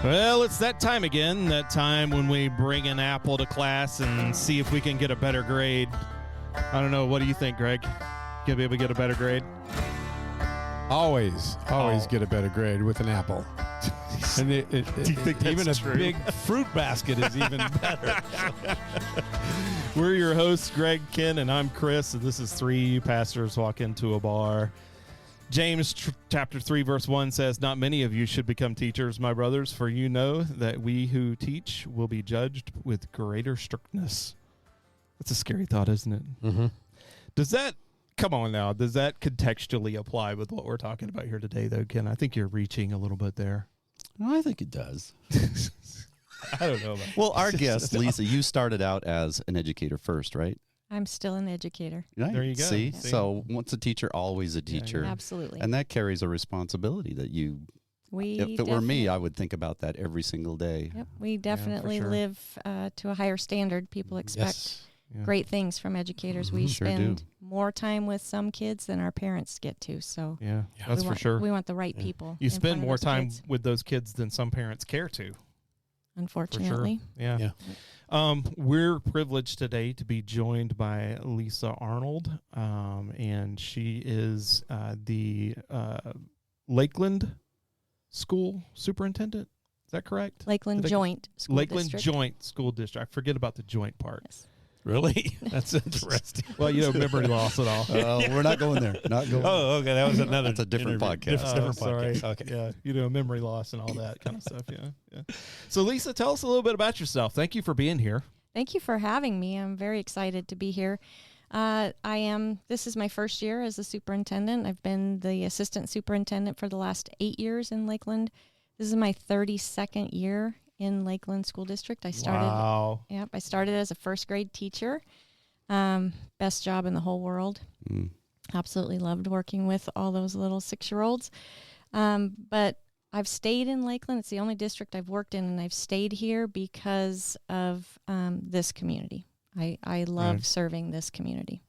Well, it's that time again, that time when we bring an apple to class and see if we can get a better grade. I don't know. What do you think, Greg? Gonna be able to get a better grade? Always get a better grade with an apple. And Do you think that's even a true? big fruit basket is even better. We're your hosts, Greg, Ken, and I'm Chris. And this is Three Pastors Walk Into a Bar. James chapter 3, verse 1 says, "Not many of you should become teachers, my brothers, for you know that we who teach will be judged with greater strictness." That's a scary thought, isn't it? Mm-hmm. Does that contextually apply with what we're talking about here today, though, Ken? I think you're reaching a little bit there. I think it does. I don't know about Well, our guest, Lisa, you started out as an educator first, right? I'm still an educator. Right. There you go. See? Yeah. So once a teacher, always a teacher. Absolutely. And that carries a responsibility that if it were me, I would think about that every single day. Yep, we definitely sure. live to a higher standard. People expect great things from educators. We Sure spend do. more time with some kids than our parents get to. So Yeah, that's for sure. We want the right people. You in spend front of more those time kids, with those kids than some parents care to. unfortunately. For sure. Yeah. We're privileged today to be joined by Lisa Arnold, and she is the Lakeland School Superintendent. Is that correct? Lakeland Joint School Lakeland District. Joint School District. I forget about the joint part. Yes. Really? That's interesting. Well, memory loss at all. We're not going there. Not going Oh, okay. That was another. That's a different interview. podcast. Different Sorry. podcast. Okay. Yeah, memory loss and all that kind of stuff. Yeah. So, Lisa, tell us a little bit about yourself. Thank you for being here. Thank you for having me. I'm very excited to be here. This is my first year as a superintendent. I've been the assistant superintendent for the last 8 years in Lakeland. This is my 32nd year in Lakeland School District. I started as a first grade teacher. Best job in the whole world. Absolutely loved working with all those little 6-year-olds. But I've stayed in Lakeland. It's the only district I've worked in, and I've stayed here because of this community. I love serving this community.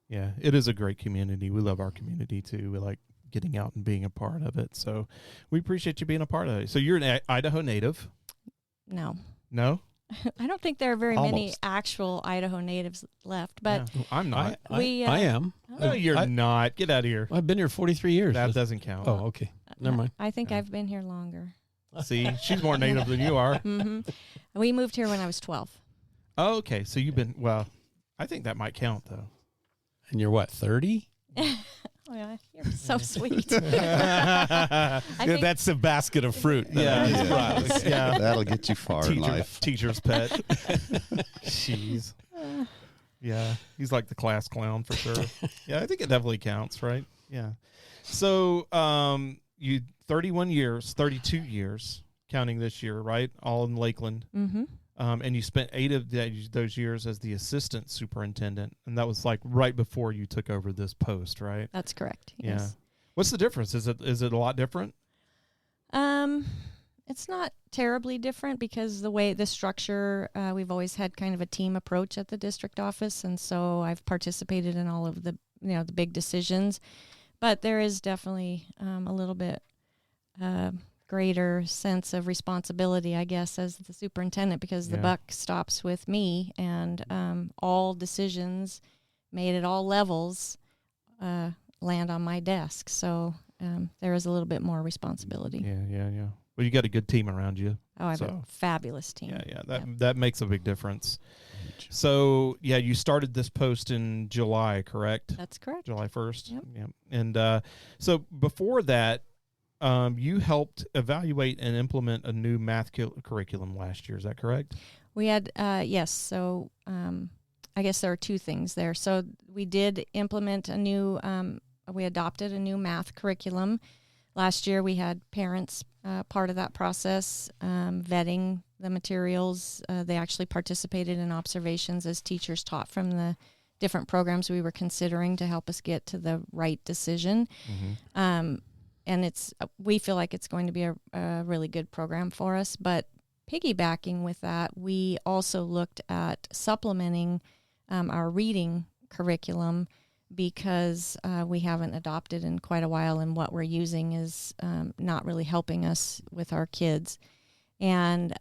Yeah, it is a great community. We love our community too. We like getting out and being a part of it. So we appreciate you being a part of it. So you're an Idaho native? No. No? I don't think there are very many Almost. actual Idaho natives left, but Yeah. I'm not. I am. No, you're not. Get out of here. I've been here 43 years. That doesn't count. Oh, okay. Never mind. I think I've been here longer. See, she's more native than you are. We moved here when I was 12. Oh, okay. So you've been, I think that might count though. And you're what, 30? Oh, yeah, you're so sweet. I think That's a basket of fruit. Yeah. That'll get you far in life. Teacher's pet. Jeez. Yeah. He's like the class clown for sure. Yeah, I think it definitely counts, right? Yeah. So you 32 years, counting this year, right? All in Lakeland. Mm-hmm. And you spent 8 of those years as the assistant superintendent, and that was like right before you took over this post, right? That's correct. Yeah. Yes. What's the difference? Is it a lot different? It's not terribly different because the structure, we've always had kind of a team approach at the district office, and so I've participated in all of the the big decisions, but there is definitely a little bit greater sense of responsibility, I guess, as the superintendent, because the buck stops with me, and all decisions made at all levels land on my desk. So there is a little bit more responsibility. Yeah. Well, you got a good team around you. Oh, I have a fabulous team. Yeah. That makes a big difference. So, you started this post in July, correct? That's correct. July 1st. Yep. Yeah. And so before that, you helped evaluate and implement a new math curriculum last year. Is that correct? We had, yes. So I guess there are two things there. So we did implement we adopted a new math curriculum. Last year we had parents part of that process, vetting the materials. They actually participated in observations as teachers taught from the different programs we were considering to help us get to the right decision. Mm-hmm. And we feel like it's going to be a really good program for us. But piggybacking with that, we also looked at supplementing our reading curriculum because we haven't adopted in quite a while, and what we're using is not really helping us with our kids. And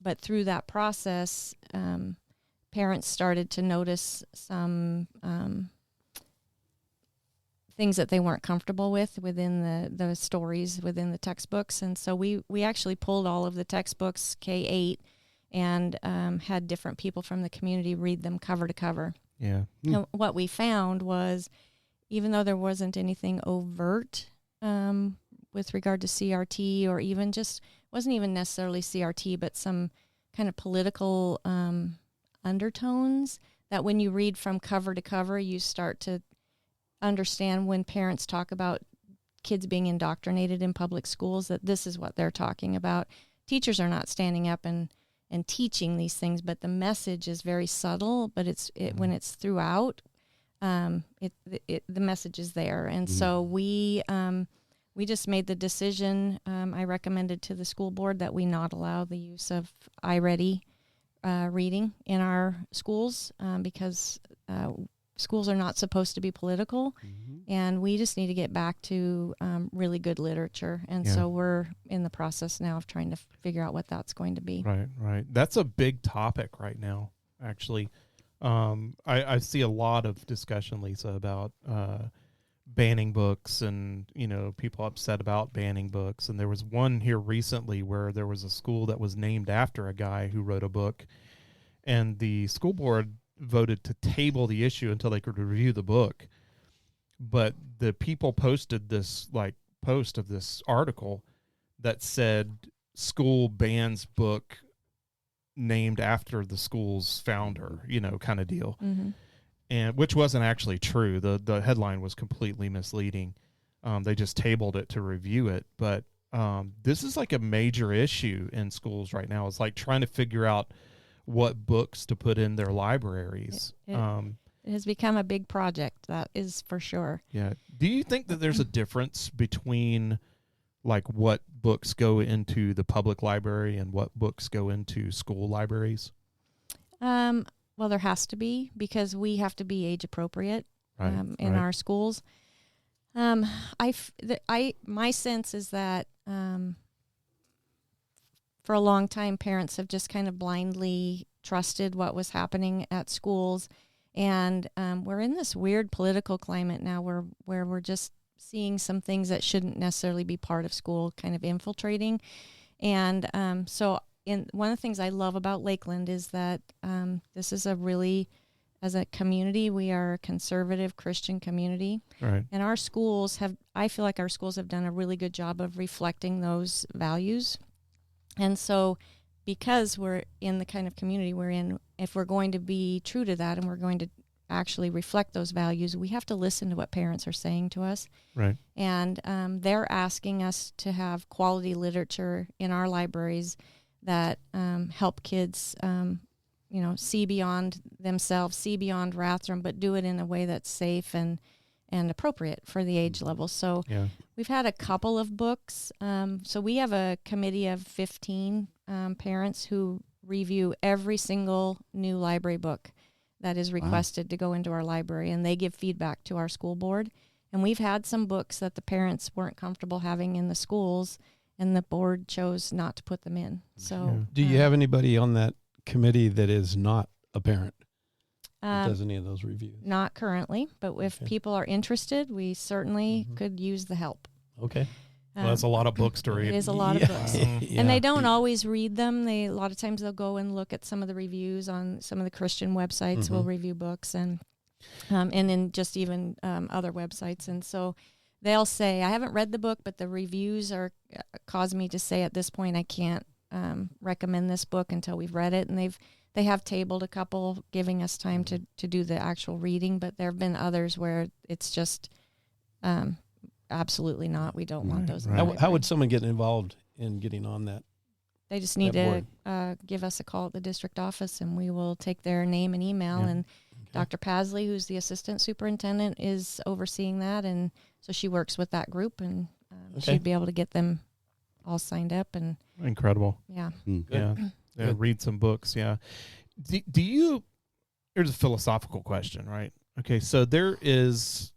but through that process, parents started to notice some things that they weren't comfortable with within the stories within the textbooks. And so we actually pulled all of the textbooks, K-8, and had different people from the community read them cover to cover. Yeah. And what we found was, even though there wasn't anything overt with regard to CRT, or even wasn't even necessarily CRT, but some kind of political undertones, that when you read from cover to cover, you start to understand when parents talk about kids being indoctrinated in public schools, that this is what they're talking about. Teachers are not standing up and teaching these things, but the message is very subtle, but when it's throughout, the message is there. And so we just made the decision, I recommended to the school board that we not allow the use of iReady reading in our schools because schools are not supposed to be political, and we just need to get back to really good literature. And so we're in the process now of trying to figure out what that's going to be. Right. That's a big topic right now, actually. I see a lot of discussion, Lisa, about banning books and, people upset about banning books. And there was one here recently where there was a school that was named after a guy who wrote a book, and the school board voted to table the issue until they could review the book. But the people posted this post of this article that said school bans book named after the school's founder, kind of deal. Mm-hmm. And which wasn't actually true. The headline was completely misleading. They just tabled it to review it. But this is like a major issue in schools right now. It's like trying to figure out what books to put in their libraries. It has become a big project, that is for sure. Yeah. Do you think that there's a difference between what books go into the public library and what books go into school libraries? Well, there has to be, because we have to be age appropriate in our schools. My sense is that for a long time, parents have just kind of blindly trusted what was happening at schools. And we're in this weird political climate now where we're just seeing some things that shouldn't necessarily be part of school kind of infiltrating. And so one of the things I love about Lakeland is that this is as a community, we are a conservative Christian community. Right. And I feel like our schools have done a really good job of reflecting those values. And so because we're in the kind of community we're in, if we're going to be true to that and we're going to actually reflect those values, we have to listen to what parents are saying to us. Right. And they're asking us to have quality literature in our libraries that help kids, see beyond themselves, see beyond Rathdrum, but do it in a way that's safe and appropriate for the age level. So we've had a couple of books. So we have a committee of 15 parents who review every single new library book that is requested to go into our library, and they give feedback to our school board. And we've had some books that the parents weren't comfortable having in the schools, and the board chose not to put them in. So, do you have anybody on that committee that is not a parent? Does any of those reviews? Not currently, but if people are interested, we certainly could use the help. Okay. Well, that's a lot of books to read. It is a lot of books. And they don't always read them. A lot of times they'll go and look at some of the reviews on some of the Christian websites. Will review books and then just even other websites. And so they'll say, I haven't read the book, but the reviews cause me to say at this point I can't recommend this book until we've read it. And they have tabled a couple, giving us time to do the actual reading, but there have been others where it's just absolutely not. We don't want those. Right. How would someone get involved in getting on that? They just need to give us a call at the district office, and we will take their name and email. And Dr. Pasley, who's the assistant superintendent, is overseeing that, and so she works with that group, and she'd be able to get them all signed up. And incredible. Yeah. Yeah. Read some books. Yeah. Do you? Here's a philosophical question, right? Okay, so there is.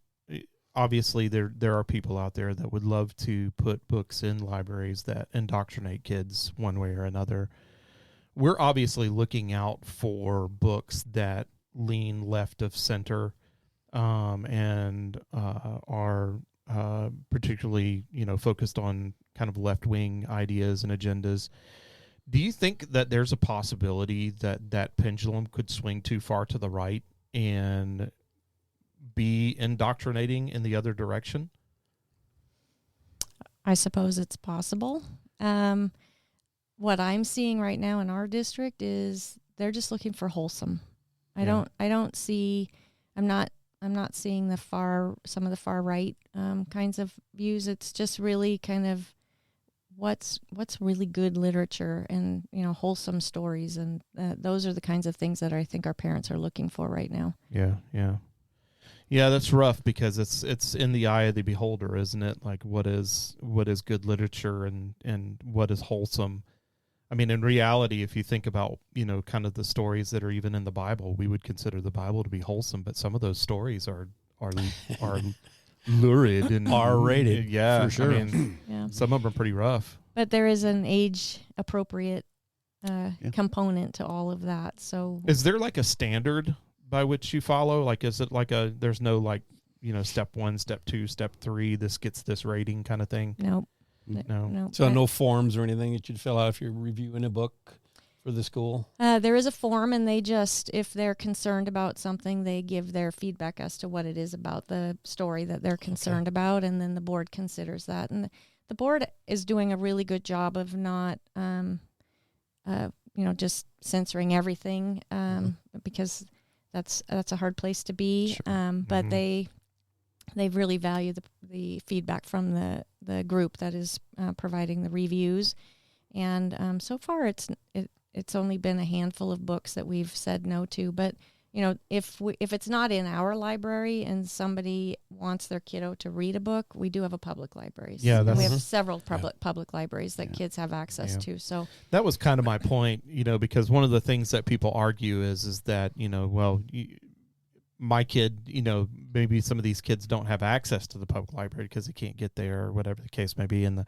Obviously, there are people out there that would love to put books in libraries that indoctrinate kids one way or another. We're obviously looking out for books that lean left of center and are particularly, focused on kind of left-wing ideas and agendas. Do you think that there's a possibility that pendulum could swing too far to the right and be indoctrinating in the other direction? I suppose it's possible. What I'm seeing right now in our district is they're just looking for wholesome. I'm not seeing some of the far right kinds of views. It's just really kind of what's really good literature and wholesome stories, and those are the kinds of things that I think our parents are looking for right now. Yeah, that's rough because it's in the eye of the beholder, isn't it? Like what is good literature and what is wholesome. I mean, in reality, if you think about, kind of the stories that are even in the Bible, we would consider the Bible to be wholesome, but some of those stories are lurid and R-rated. Yeah, for sure. I mean, some of them are pretty rough. But there is an age appropriate component to all of that. So is there like a standard by which you follow? Like, is it like there's no step 1, step 2, step 3, this gets this rating kind of thing? Nope. No. So no forms or anything that you'd fill out if you're reviewing a book for the school? There is a form, and they just, if they're concerned about something, they give their feedback as to what it is about the story that they're concerned about, and then the board considers that. And the board is doing a really good job of not, just censoring everything, because that's a hard place to be. Sure. But they really value the feedback from the group that is providing the reviews. And so far, it's only been a handful of books that we've said no to. But if it's not in our library and somebody wants their kiddo to read a book, we do have a public library. Yeah, we have several public libraries that kids have access to. So that was kind of my point, because one of the things that people argue is that my kid, maybe some of these kids don't have access to the public library because they can't get there or whatever the case may be, and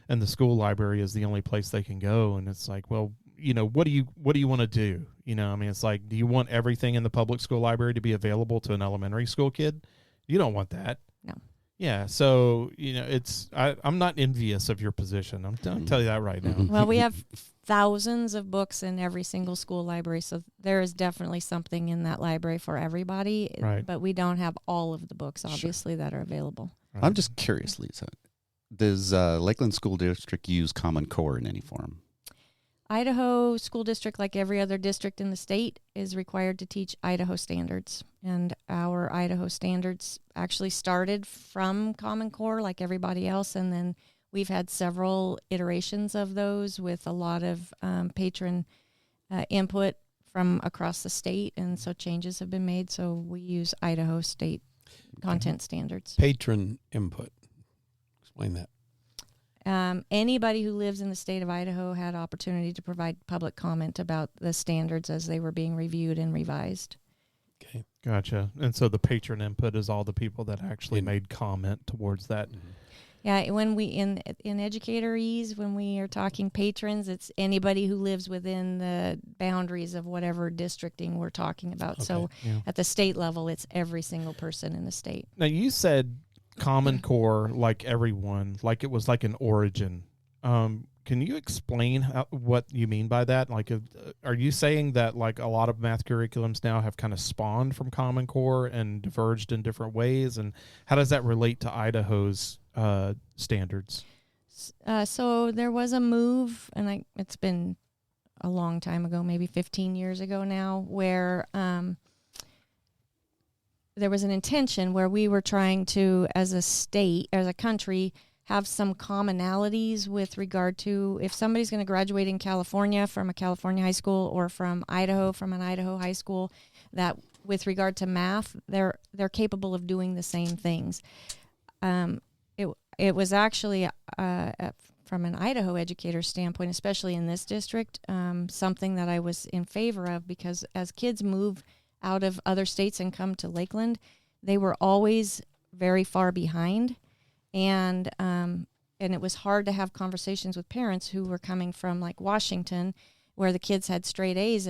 the school library is the only place they can go. And it's like, well, what do you want to do? It's like, do you want everything in the public school library to be available to an elementary school kid? You don't want that. No. Yeah. So, I'm not envious of your position. I'll tell you that right now. Well, we have thousands of books in every single school library. So there is definitely something in that library for everybody. Right. But we don't have all of the books, obviously, that are available. Right. I'm just curious, Lisa. Does Lakeland School District use Common Core in any form? Idaho School District, like every other district in the state, is required to teach Idaho standards. And our Idaho standards actually started from Common Core like everybody else. And then we've had several iterations of those with a lot of patron input from across the state. And so changes have been made. So we use Idaho state content standards. Patron input. Explain that. Anybody who lives in the state of Idaho had opportunity to provide public comment about the standards as they were being reviewed and revised. Okay. Gotcha. And so the patron input is all the people that actually made comment towards that. Mm-hmm. Yeah, when we in educatorese, when we are talking patrons, it's anybody who lives within the boundaries of whatever districting we're talking about. Okay. So at the state level, it's every single person in the state. Now, you said Common Core, like everyone, like it was like an origin. Can you explain what you mean by that? Like, are you saying that like a lot of math curriculums now have kind of spawned from Common Core and diverged in different ways? And how does that relate to Idaho's standards? So there was a move, and it's been a long time ago, maybe 15 years ago now, where there was an intention where we were trying to, as a country, have some commonalities with regard to if somebody's going to graduate in California from a California high school or from Idaho from an Idaho high school, that with regard to math, they're capable of doing the same things. It was actually from an Idaho educator standpoint, especially in this district, something that I was in favor of, because as kids move out of other states and come to Lakeland, they were always very far behind. And it was hard to have conversations with parents who were coming from like Washington, where the kids had straight A's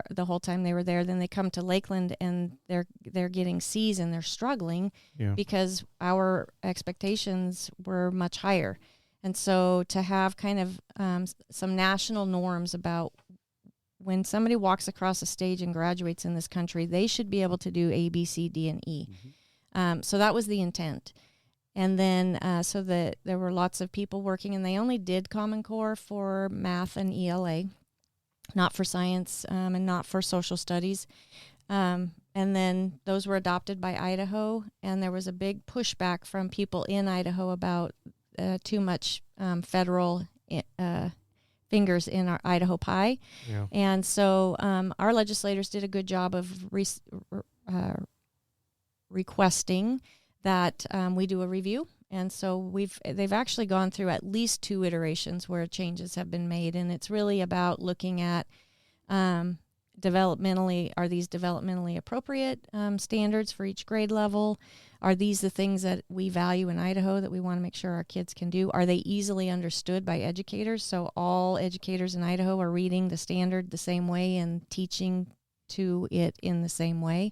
the whole time they were there. Then they come to Lakeland and they're getting C's and they're struggling because our expectations were much higher. And so to have kind of some national norms about when somebody walks across a stage and graduates in this country, they should be able to do A, B, C, D, and E. So that was the intent. And then there were lots of people working, and they only did Common Core for math and ELA, not for science and not for social studies. And then those were adopted by Idaho, and there was a big pushback from people in Idaho about too much federal fingers in our Idaho pie. Yeah. And so our legislators did a good job of requesting that we do a review. And so they've actually gone through at least 2 iterations where changes have been made. And it's really about looking at are these developmentally appropriate standards for each grade level? Are these the things that we value in Idaho that we want to make sure our kids can do? Are they easily understood by educators? So all educators in Idaho are reading the standard the same way and teaching to it in the same way.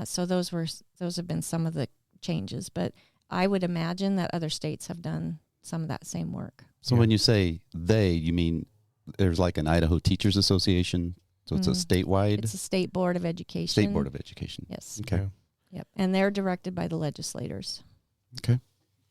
So those have been some of the changes, but I would imagine that other states have done some of that same work. So when you say they, you mean there's like an Idaho Teachers Association? So it's a statewide? It's a state board of education. State board of education. Yes. Okay. Yeah. Yep. And they're directed by the legislators. Okay.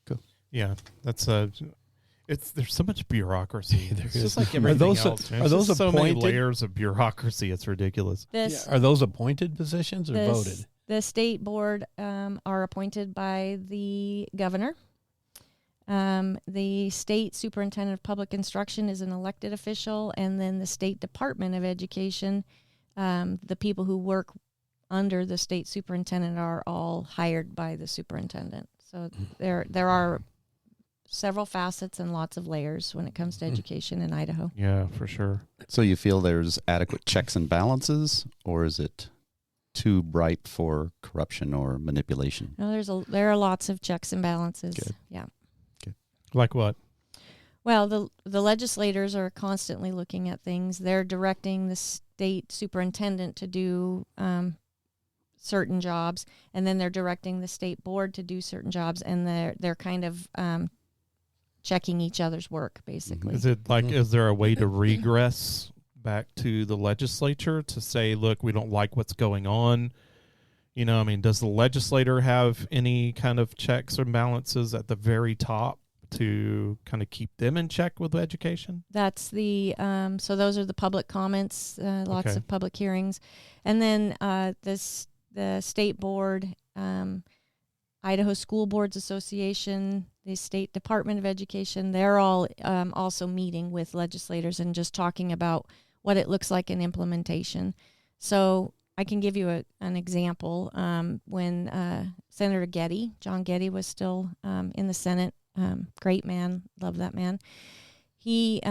Cool. Yeah. That's there's so much bureaucracy. It's just like everything else. Are those so appointed? many layers of bureaucracy. It's ridiculous. Are those appointed positions or voted? The state board are appointed by the governor. The state superintendent of public instruction is an elected official, and then the state department of education, the people who work under the state superintendent are all hired by the superintendent. So there are several facets and lots of layers when it comes to education in Idaho. Yeah, for sure. So you feel there's adequate checks and balances, or is it too bright for corruption or manipulation? No, there are lots of checks and balances. Good. Yeah. Good. Like what? Well, the legislators are constantly looking at things. They're directing the state superintendent to do certain jobs, and then they're directing the state board to do certain jobs, and they're kind of checking each other's work, basically. Is it like, is there a way to regress back to the legislature to say, look, we don't like what's going on? You know, I mean, does the legislator have any kind of checks or balances at the very top to kind of keep them in check with education? That's the, so those are the public comments, lots of public hearings. And then the state board, Idaho School Boards Association, the State Department of Education, they're all also meeting with legislators and just talking about what it looks like in implementation. So I can give you an example. When Senator Getty, John Getty, was still in the Senate, great man, love that man. He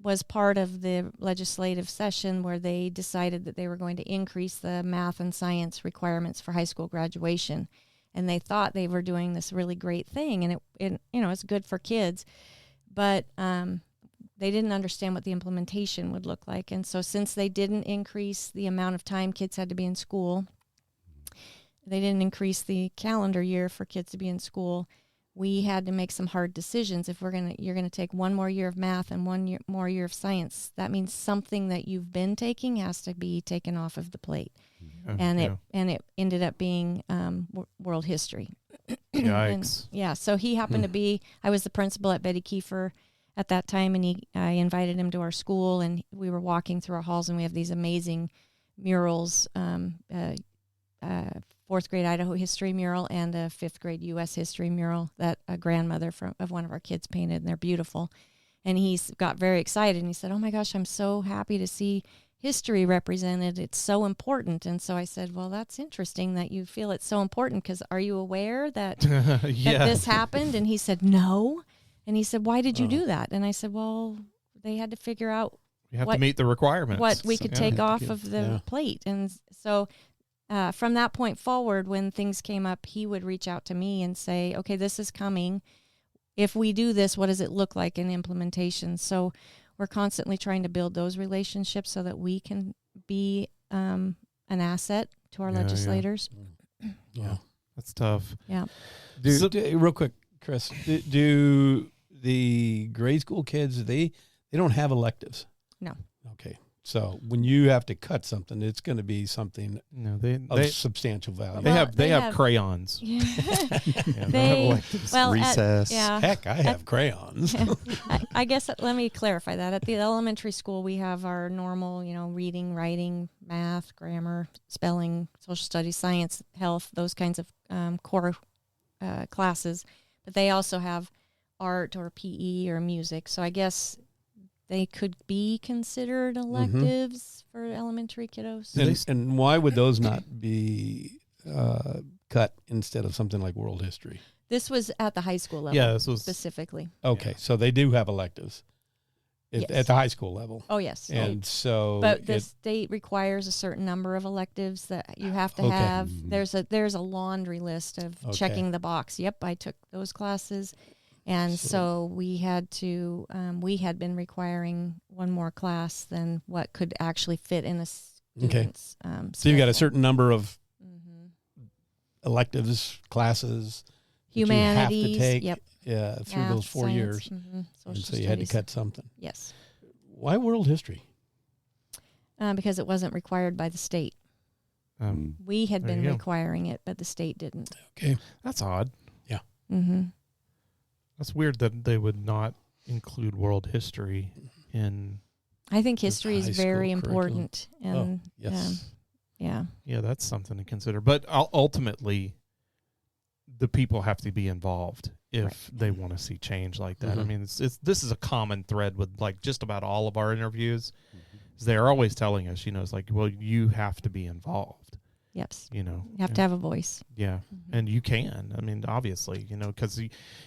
was part of the legislative session where they decided that they were going to increase the math and science requirements for high school graduation. And they thought they were doing this really great thing, and it it's good for kids, but they didn't understand what the implementation would look like. And so since they didn't increase the amount of time kids had to be in school, they didn't increase the calendar year for kids to be in school, we had to make some hard decisions. If you're gonna take one more year of math and more year of science, that means something that you've been taking has to be taken off of the plate. And it ended up being world history. Yikes. So he happened to be, I was the principal at Betty Kiefer at that time, and I invited him to our school, and we were walking through our halls, and we have these amazing murals, fourth grade Idaho history mural and a fifth grade U.S. history mural that a grandmother of one of our kids painted, and they're beautiful. And he got very excited, and he said, "Oh my gosh, I'm so happy to see history represented. It's so important." And so I said, "Well, that's interesting that you feel it's so important, because are you aware that, that this happened?" And he said, "No." And he said, "Why did you do that?" And I said, "Well, they had to figure out You have to meet the requirements. What we could take off of the plate." And so from that point forward, when things came up, he would reach out to me and say, "Okay, this is coming. If we do this, what does it look like in implementation?" So we're constantly trying to build those relationships so that we can be an asset to our legislators. Yeah. That's tough. Yeah. Real quick, Chris, do the grade school kids, they don't have electives? No. Okay. So when you have to cut something, it's going to be something they substantial value. They have crayons. Yeah. Recess. Heck, I have crayons. I guess let me clarify that. At the elementary school, we have our normal, reading, writing, math, grammar, spelling, social studies, science, health, those kinds of core classes. But they also have art or PE or music. So I guess they could be considered electives for elementary kiddos. And why would those not be cut instead of something like world history? This was at the high school level. Yeah, this was specifically. Okay, so they do have electives at the high school level. Oh, yes. And so, but the state requires a certain number of electives that you have to have. There's a laundry list of checking the box. Yep, I took those classes. And so we had been requiring one more class than what could actually fit in a student's so you've got a certain number of electives, classes humanities, that you have to take through those 4 science, years. Social And so studies. you had to cut something. Yes. Why world history? Because it wasn't required by the state. We had been requiring it, but the state didn't. Okay. That's odd. Yeah. Mm-hmm. That's weird that they would not include world history in. I think history is very school important, and yes. Yeah, that's something to consider. But ultimately, the people have to be involved if they want to see change like that. I mean, this is a common thread with like just about all of our interviews. Is they're always telling us, it's like, well, you have to be involved. Yes. You have to have a voice. Yeah. And you can. I mean, obviously, because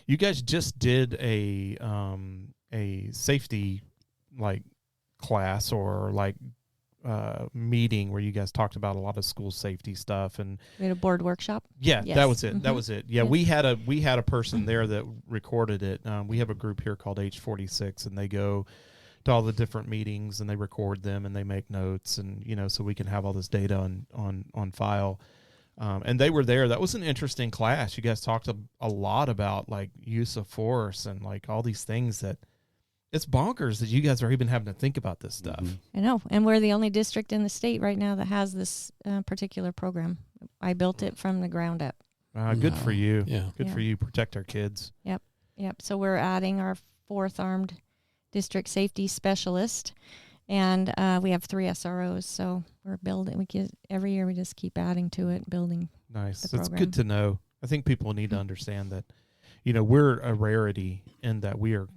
you guys just did a safety class or meeting where you guys talked about a lot of school safety stuff, and we had a board workshop. Yeah, yes. That was it. That was it. Yeah, we had a person there that recorded it. We have a group here called H46, and they go to all the different meetings and they record them and they make notes, and so we can have all this data on file. And they were there. That was an interesting class. You guys talked a lot about use of force and all these things that it's bonkers that you guys are even having to think about this stuff. I know. And we're the only district in the state right now that has this particular program. I built it from the ground up. Good for you. Yeah. Good for you. Protect our kids. Yep. So we're adding our 4th armed district safety specialist, and we have 3 SROs. So we're building. Every year we just keep adding to it, building. Nice. It's good to know. I think people need to understand that, we're a rarity in that we are,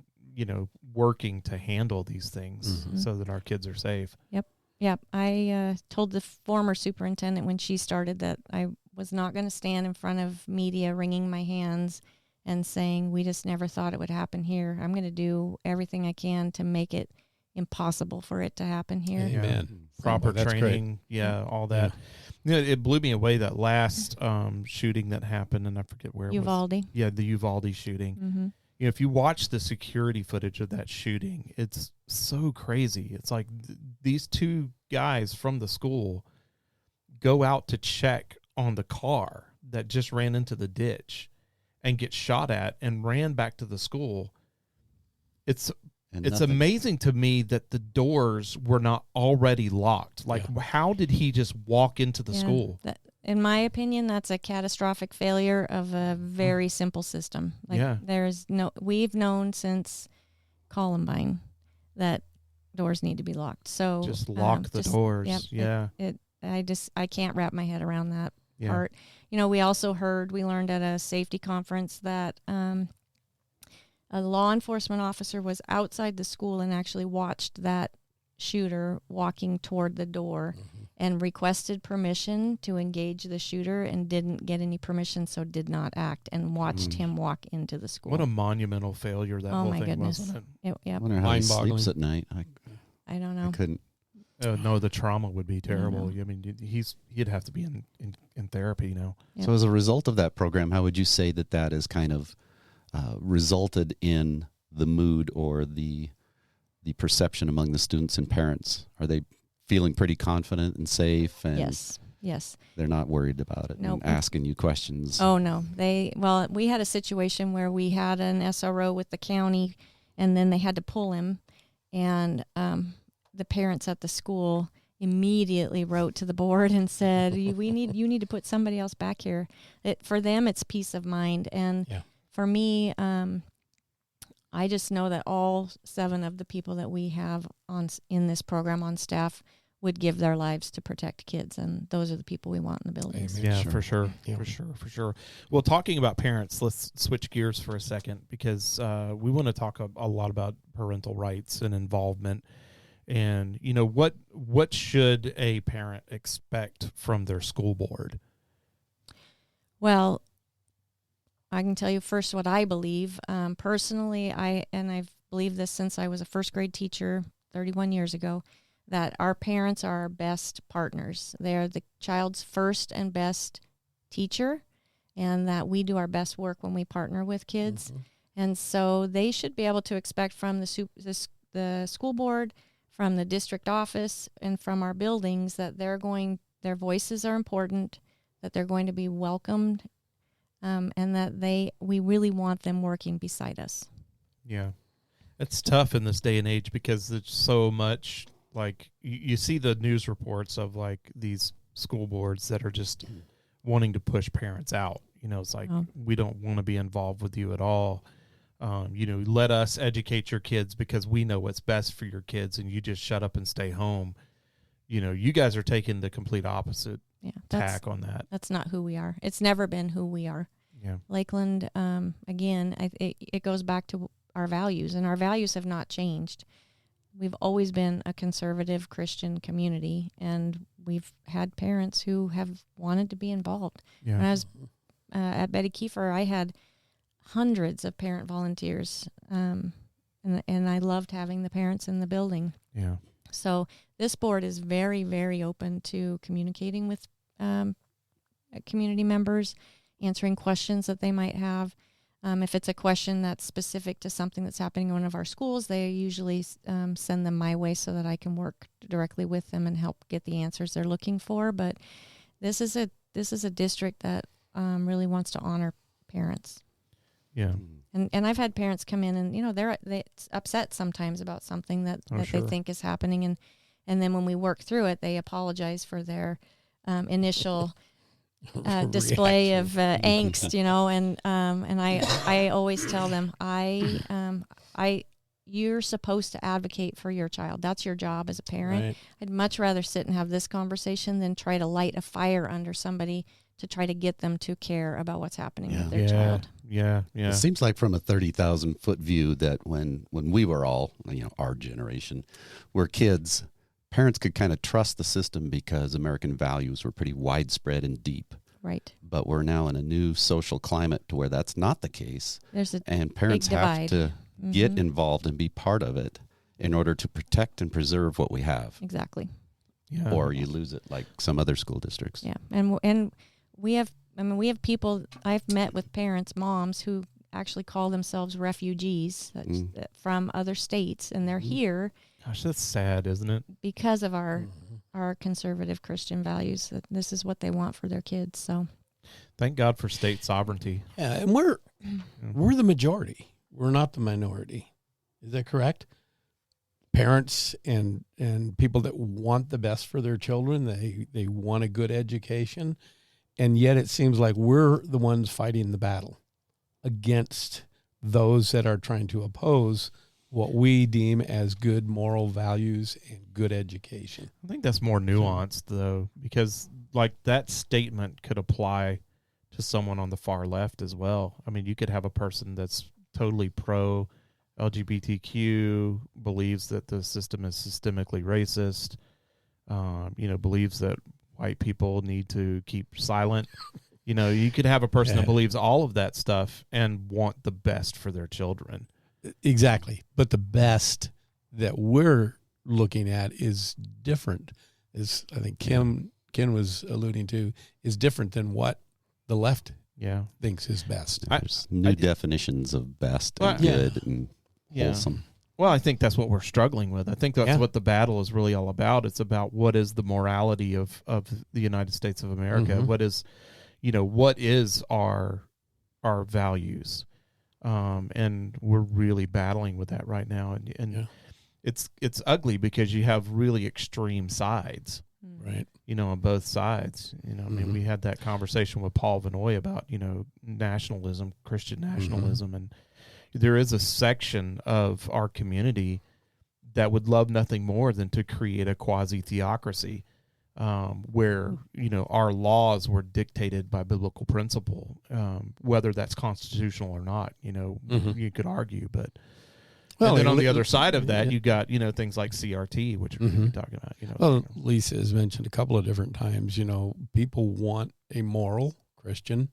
working to handle these things so that our kids are safe. Yep. I told the former superintendent when she started that I was not going to stand in front of media wringing my hands and saying, we just never thought it would happen here. I'm going to do everything I can to make it impossible for it to happen here. Amen. Proper training. Yeah, all that. Yeah. It blew me away, that last shooting that happened, and I forget where Uvalde. it was. Yeah, the Uvalde shooting. If you watch the security footage of that shooting, it's so crazy. It's like these 2 guys from the school go out to check on the car that just ran into the ditch and get shot at and ran back to the school. It's amazing to me that the doors were not already locked. How did he just walk into the school? in my opinion, that's a catastrophic failure of a very simple system. Yeah. We've known since Columbine that doors need to be locked. So Just lock the doors. Yep, I can't wrap my head around that part. We we learned at a safety conference that a law enforcement officer was outside the school and actually watched that shooter walking toward the door and requested permission to engage the shooter and didn't get any permission, so did not act, and watched him walk into the school. What a monumental failure that whole my thing goodness. wasn't Yep. I wonder how he sleeps at night. I don't know. I couldn't. No, the trauma would be terrible. I mean, he'd have to be in therapy now. Yep. So as a result of that program, how would you say that is kind of resulted in the mood or the perception among the students and parents? Are they feeling pretty confident and safe? And Yes. they're not worried about it Nope. and asking you questions? Oh, no. We had a situation where we had an SRO with the county, and then they had to pull him, and the parents at the school immediately wrote to the board and said, you need to put somebody else back here. For them, it's peace of mind. And for me, I just know that all 7 of the people that we have in this program on staff would give their lives to protect kids, and those are the people we want in the buildings. Yeah, Sure. for sure. Yeah. For sure. Well, talking about parents, let's switch gears for a second, because we want to talk a lot about parental rights and involvement. And, what should a parent expect from their school board? Well, I can tell you first what I believe. Personally, I've believed this since I was a first grade teacher 31 years ago, that our parents are our best partners. They are the child's first and best teacher, and that we do our best work when we partner with kids. And so they should be able to expect from the school board, from the district office, and from our buildings that their voices are important, that they're going to be welcomed, and that we really want them working beside us. Yeah. It's tough in this day and age because there's so much, like, you see the news reports of, like, these school boards that are just wanting to push parents out. It's like, we don't want to be involved with you at all. Let us educate your kids because we know what's best for your kids, and you just shut up and stay home. You guys are taking the complete opposite tack on that. That's not who we are. It's never been who we are. Yeah. Lakeland, again, it goes back to our values, and our values have not changed. We've always been a conservative Christian community, and we've had parents who have wanted to be involved. Yeah. When I was at Betty Kiefer, I had hundreds of parent volunteers, and I loved having the parents in the building. Yeah. So this board is very, very open to communicating with community members, answering questions that they might have. If it's a question that's specific to something that's happening in one of our schools, they usually send them my way so that I can work directly with them and help get the answers they're looking for. But this is a district that really wants to honor parents. Yeah. And I've had parents come in and they're upset sometimes about something that Sure. they think is happening, and then when we work through it, they apologize for their initial display of angst, and I always tell them you're supposed to advocate for your child. That's your job as a parent. Right. I'd much rather sit and have this conversation than try to light a fire under somebody to try to get them to care about what's happening with their child. Yeah. It seems like from a 30,000 foot view that when we were all, our generation, were kids, parents could kind of trust the system because American values were pretty widespread and deep. Right. But we're now in a new social climate to where that's not the case. And parents big have divide. to get involved and be part of it in order to protect and preserve what we have. Exactly. Yeah. Or you lose it like some other school districts. Yeah. And we have people, I've met with parents, moms, who actually call themselves refugees from other states, and they're here. Gosh, that's sad, isn't it? Because of our conservative Christian values, that this is what they want for their kids. So Thank God for state sovereignty. Yeah, and we're the majority. We're not the minority. Is that correct? Parents and people that want the best for their children, they want a good education, And yet it seems like we're the ones fighting the battle against those that are trying to oppose what we deem as good moral values and good education. I think that's more nuanced, though, because like that statement could apply to someone on the far left as well. I mean, you could have a person that's totally pro LGBTQ, believes that the system is systemically racist, believes that white people need to keep silent. You could have a person that believes all of that stuff and want the best for their children. Exactly. But the best that we're looking at is different, as I think Ken was alluding to, is different than what the left thinks is best. There's new definitions of best and good and wholesome. Well, I think that's what we're struggling with. I think that's what the battle is really all about. It's about what is the morality of the United States of America. Mm-hmm. What is our values? And we're really battling with that right now. And it's ugly because you have really extreme sides. Right. On both sides. I mean, we had that conversation with Paul Vanoy about, nationalism, Christian nationalism. And there is a section of our community that would love nothing more than to create a quasi-theocracy where, our laws were dictated by biblical principle, whether that's constitutional or not, you could argue, but... Well, and then on the other side of that, you got, things like CRT, which we're going to be talking about. Well, Lisa has mentioned a couple of different times, people want a moral Christian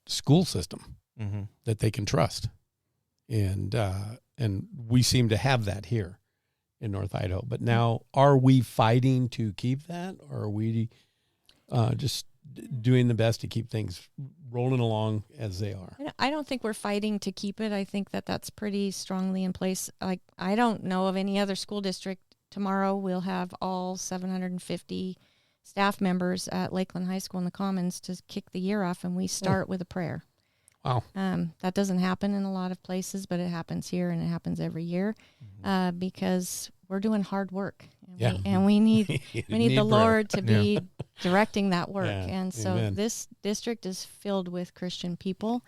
school system that they can trust. And we seem to have that here in North Idaho. But now, are we fighting to keep that? Or are we just doing the best to keep things rolling along as they are? I don't think we're fighting to keep it. I think that that's pretty strongly in place. Like, I don't know of any other school district. Tomorrow we'll have all 750 staff members at Lakeland High School in the Commons to kick the year off, and we start with a prayer. Wow. That doesn't happen in a lot of places, but it happens here, and it happens every year because we're doing hard work. And we need the Lord to be directing that work. Yeah, and so amen. This district is filled with Christian people.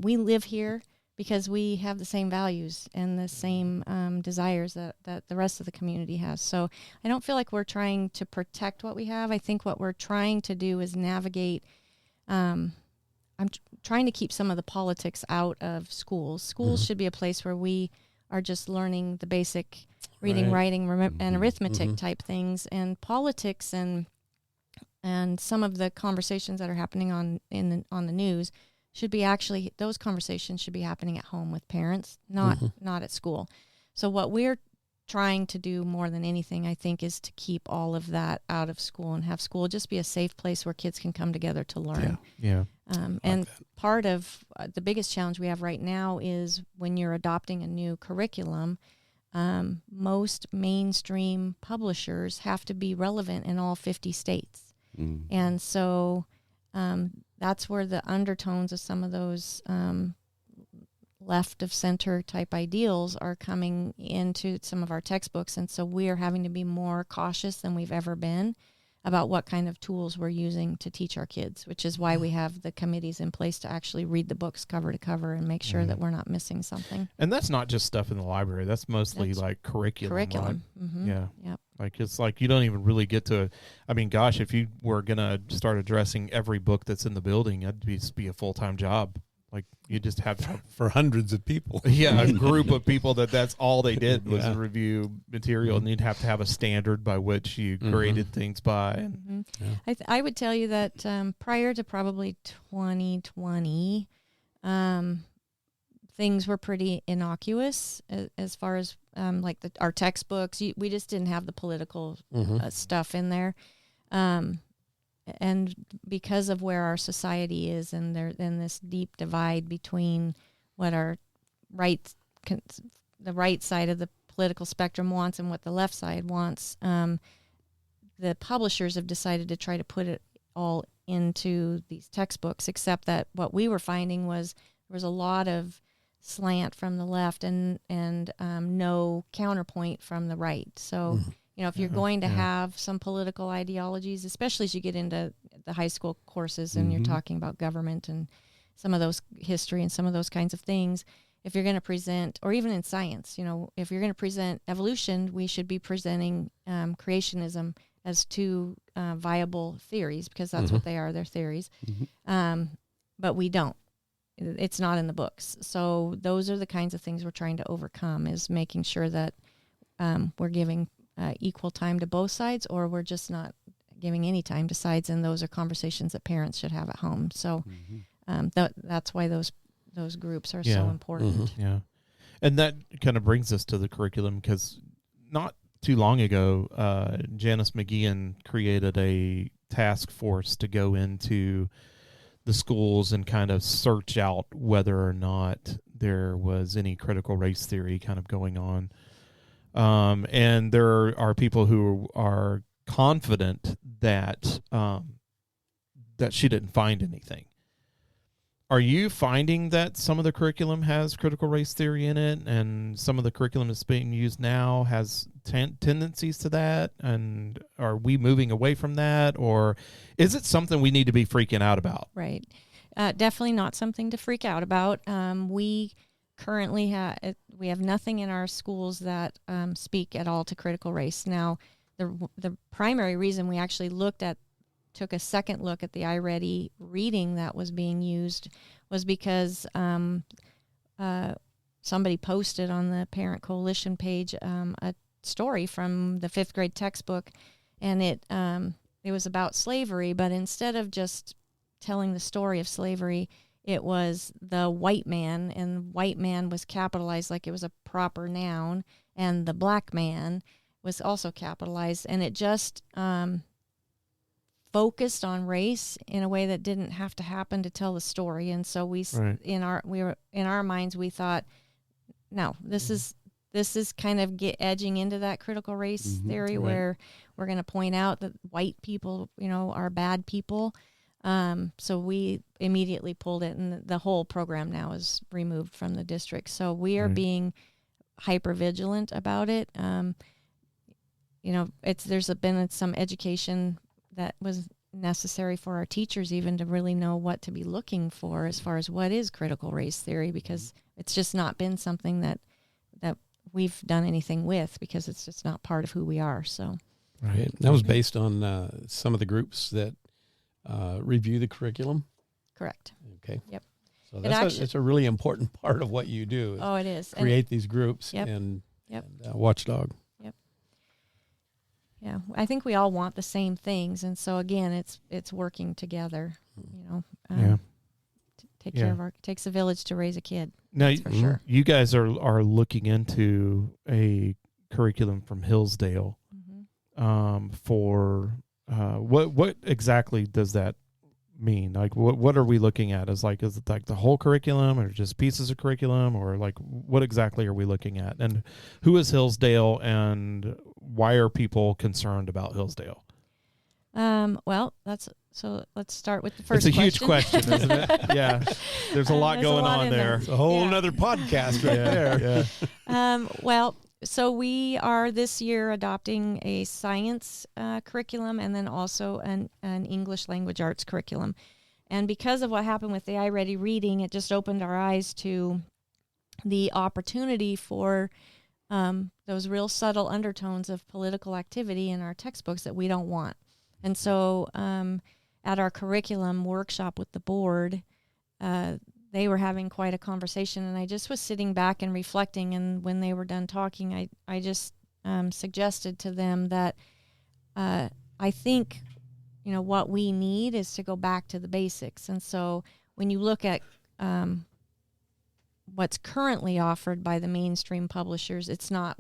We live here because we have the same values and the same desires that the rest of the community has. So I don't feel like we're trying to protect what we have. I think what we're trying to do is navigate. I'm trying to keep some of the politics out of schools. Schools should be a place where we are just learning the basic reading, writing, and arithmetic type things, and politics and some of the conversations that are happening on the news should be those conversations should be happening at home with parents, not at school. So what we're trying to do more than anything, I think, is to keep all of that out of school and have school just be a safe place where kids can come together to learn. Yeah. And part of the biggest challenge we have right now is when you're adopting a new curriculum, most mainstream publishers have to be relevant in all 50 states. And so that's where the undertones of some of those left of center type ideals are coming into some of our textbooks. And so we are having to be more cautious than we've ever been about what kind of tools we're using to teach our kids, which is why we have the committees in place to actually read the books cover to cover and make sure that we're not missing something. And that's not just stuff in the library. That's mostly like curriculum. Right? Yeah. Yep. Like, it's like you don't even really get to, I mean, gosh, if you were going to start addressing every book that's in the building, that'd be a full-time job. Like, you just have to have, for hundreds of people. a group of people that's all they did was review material, and you'd have to have a standard by which you graded things by. And, I would tell you that prior to probably 2020, things were pretty innocuous as far as our textbooks. We just didn't have the political stuff in there. And because of where our society is and this deep divide between what our the right side of the political spectrum wants and what the left side wants, the publishers have decided to try to put it all into these textbooks, except that what we were finding was there was a lot of slant from the left and no counterpoint from the right. So if you're going to have some political ideologies, especially as you get into the high school courses and you're talking about government and some of those history and some of those kinds of things, if you're going to present, or even in science, if you're going to present evolution, we should be presenting creationism as two viable theories, because that's what they are, they're theories. But we don't. It's not in the books. So those are the kinds of things we're trying to overcome, is making sure that we're giving equal time to both sides, or we're just not giving any time to sides, and those are conversations that parents should have at home. So that's why those groups are so important. Yeah. And that kind of brings us to the curriculum, because not too long ago, Janice McGeehan created a task force to go into the schools and kind of search out whether or not there was any critical race theory kind of going on. And there are people who are confident that that she didn't find anything. Are you finding that some of the curriculum has critical race theory in it, and some of the curriculum that's being used now has tendencies to that? And are we moving away from that, or is it something we need to be freaking out about? Right. Definitely not something to freak out about. We currently have nothing in our schools that speak at all to critical race. Now, the primary reason we actually took a second look at the iReady reading that was being used was because somebody posted on the Parent Coalition page a story from the 5th grade textbook, and it was about slavery, but instead of just telling the story of slavery, it was the white man, and white man was capitalized like it was a proper noun, and the black man was also capitalized, and it just focused on race in a way that didn't have to happen to tell the story. And so in our minds we thought, no, this is kind of edging into that critical race theory, where we're going to point out that white people, are bad people. So we immediately pulled it, and the whole program now is removed from the district. So we are being hyper vigilant about it. There's been some education that was necessary for our teachers even to really know what to be looking for as far as what is critical race theory, because it's just not been something that we've done anything with, because it's just not part of who we are. So right. That was based on some of the groups that review the curriculum. Correct. Okay. Yep. So it's a really important part of what you do. Oh, it is. Create these groups and watchdog. Yeah, I think we all want the same things, and so again, it's working together. Take care of it takes a village to raise a kid. Now, that's for sure. You guys are looking into a curriculum from Hillsdale. For what exactly does that mean? Like, what are we looking at? Is it like the whole curriculum, or just pieces of curriculum, or like what exactly are we looking at? And who is Hillsdale, and why are people concerned about Hillsdale? Well, let's start with the first question. It's a huge question, isn't it? Yeah. There's a lot going on there. It's a whole nother podcast right there. Yeah. Well, so we are this year adopting a science curriculum, and then also an English language arts curriculum. And because of what happened with the iReady reading, it just opened our eyes to the opportunity for those real subtle undertones of political activity in our textbooks that we don't want. And so at our curriculum workshop with the board, they were having quite a conversation, and I just was sitting back and reflecting, and when they were done talking, I just suggested to them that I think, what we need is to go back to the basics. And so when you look at what's currently offered by the mainstream publishers, it's not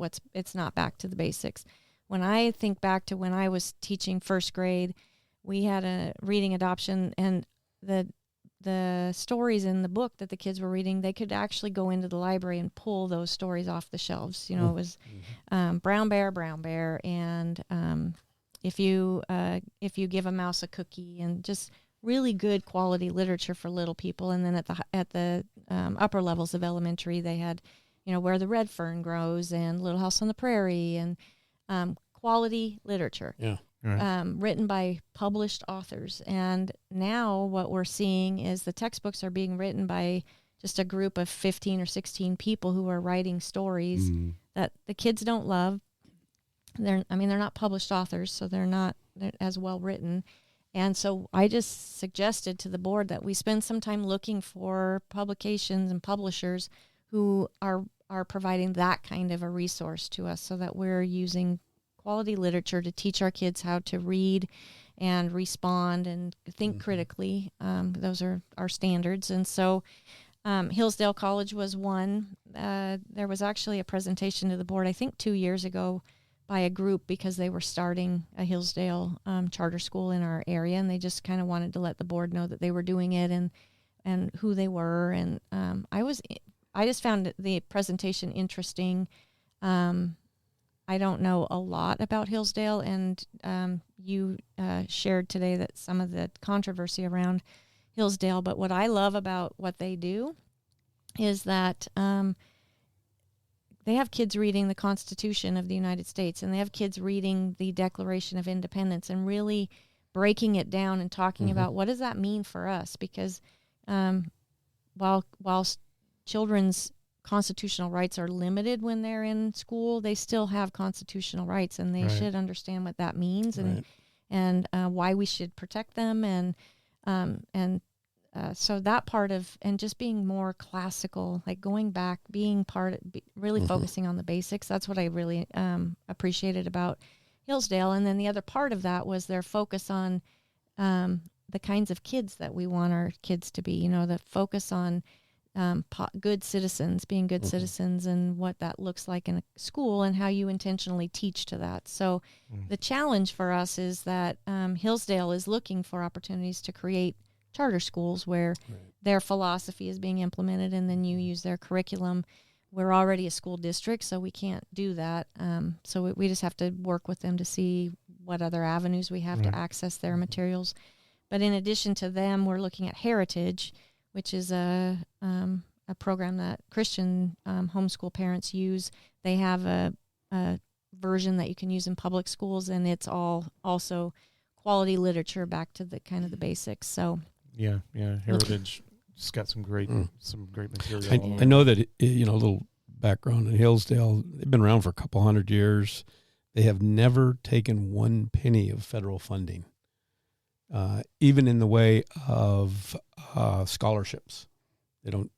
back to the basics. When I think back to when I was teaching first grade, we had a reading adoption, and the stories in the book that the kids were reading, they could actually go into the library and pull those stories off the shelves. It was Brown Bear, and if you give a mouse a cookie, and just really good quality literature for little people. And then at the upper levels of elementary, they had, Where the Red Fern Grows and Little House on the Prairie, and quality literature. Yeah. Right. written by published authors. And now what we're seeing is the textbooks are being written by just a group of 15 or 16 people who are writing stories that the kids don't love. They're not published authors, so they're as well written. And so I just suggested to the board that we spend some time looking for publications and publishers who are providing that kind of a resource to us, so that we're using quality literature to teach our kids how to read and respond and think critically. Those are our standards. And so Hillsdale College was one. There was actually a presentation to the board, I think 2 years ago, by a group, because they were starting a Hillsdale charter school in our area, and they just kind of wanted to let the board know that they were doing it and who they were. And I just found the presentation interesting. I don't know a lot about Hillsdale, and you shared today that some of the controversy around Hillsdale, but what I love about what they do is that they have kids reading the Constitution of the United States, and they have kids reading the Declaration of Independence and really breaking it down and talking about what does that mean for us, because while children's constitutional rights are limited when they're in school, they still have constitutional rights, and they should understand what that means and why we should protect them, and so that part of, and just being more classical, like going back, being really focusing on the basics. That's what I really appreciated about Hillsdale. And then the other part of that was their focus on the kinds of kids that we want our kids to be, the focus on good citizens, being good citizens, and what that looks like in a school and how you intentionally teach to that. So the challenge for us is that Hillsdale is looking for opportunities to create charter schools where their philosophy is being implemented, and then you use their curriculum. We're already a school district, so we can't do that. So we just have to work with them to see what other avenues we have to access their materials. But in addition to them, we're looking at Heritage, which is a program that Christian homeschool parents use. They have a version that you can use in public schools, and it's all also quality literature back to the kind of the basics. So yeah, Heritage just got some great material. I know that a little background in Hillsdale. They've been around for a couple hundred years. They have never taken one penny of federal funding, even in the way of scholarships. They don't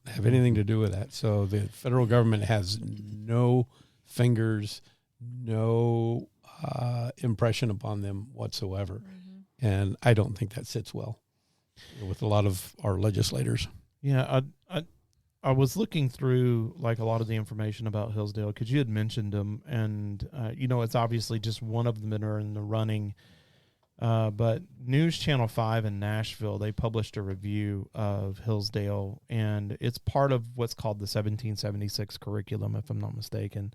have anything to do with that. So the federal government has no fingers, no impression upon them whatsoever. And I don't think that sits well with a lot of our legislators. Yeah, I was looking through like a lot of the information about Hillsdale because you had mentioned them, and it's obviously just one of them that are in the running. But News Channel 5 in Nashville, they published a review of Hillsdale, and it's part of what's called the 1776 curriculum, if I'm not mistaken,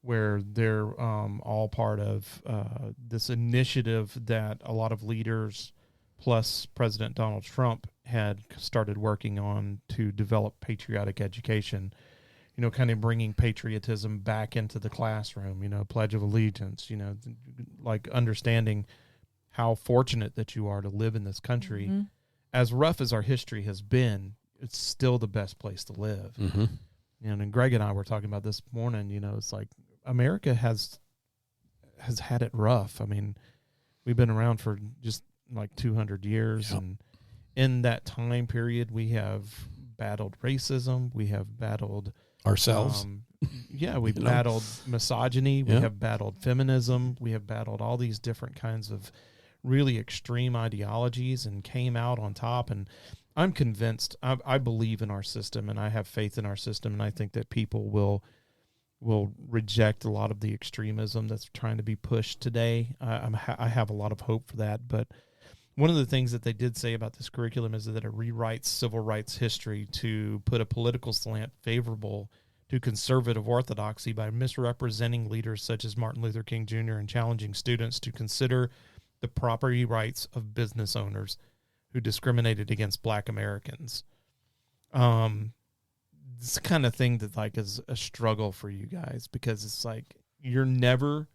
where they're all part of this initiative that a lot of leaders, plus President Donald Trump, had started working on to develop patriotic education, kind of bringing patriotism back into the classroom, Pledge of Allegiance, like understanding how fortunate that you are to live in this country. As rough as our history has been, it's still the best place to live. And Greg and I were talking about this morning, it's like America has had it rough. I mean, we've been around for just like 200 years. And in that time period, we have battled racism. We have battled ourselves. We've battled misogyny. We have battled feminism. We have battled all these different kinds of really extreme ideologies and came out on top. And I'm convinced, I believe in our system, and I have faith in our system, and I think that people will reject a lot of the extremism that's trying to be pushed today. I have a lot of hope for that. But one of the things that they did say about this curriculum is that it rewrites civil rights history to put a political slant favorable to conservative orthodoxy by misrepresenting leaders such as Martin Luther King Jr. and challenging students to consider the property rights of business owners who discriminated against Black Americans. It's the kind of thing that like is a struggle for you guys, because it's like you're never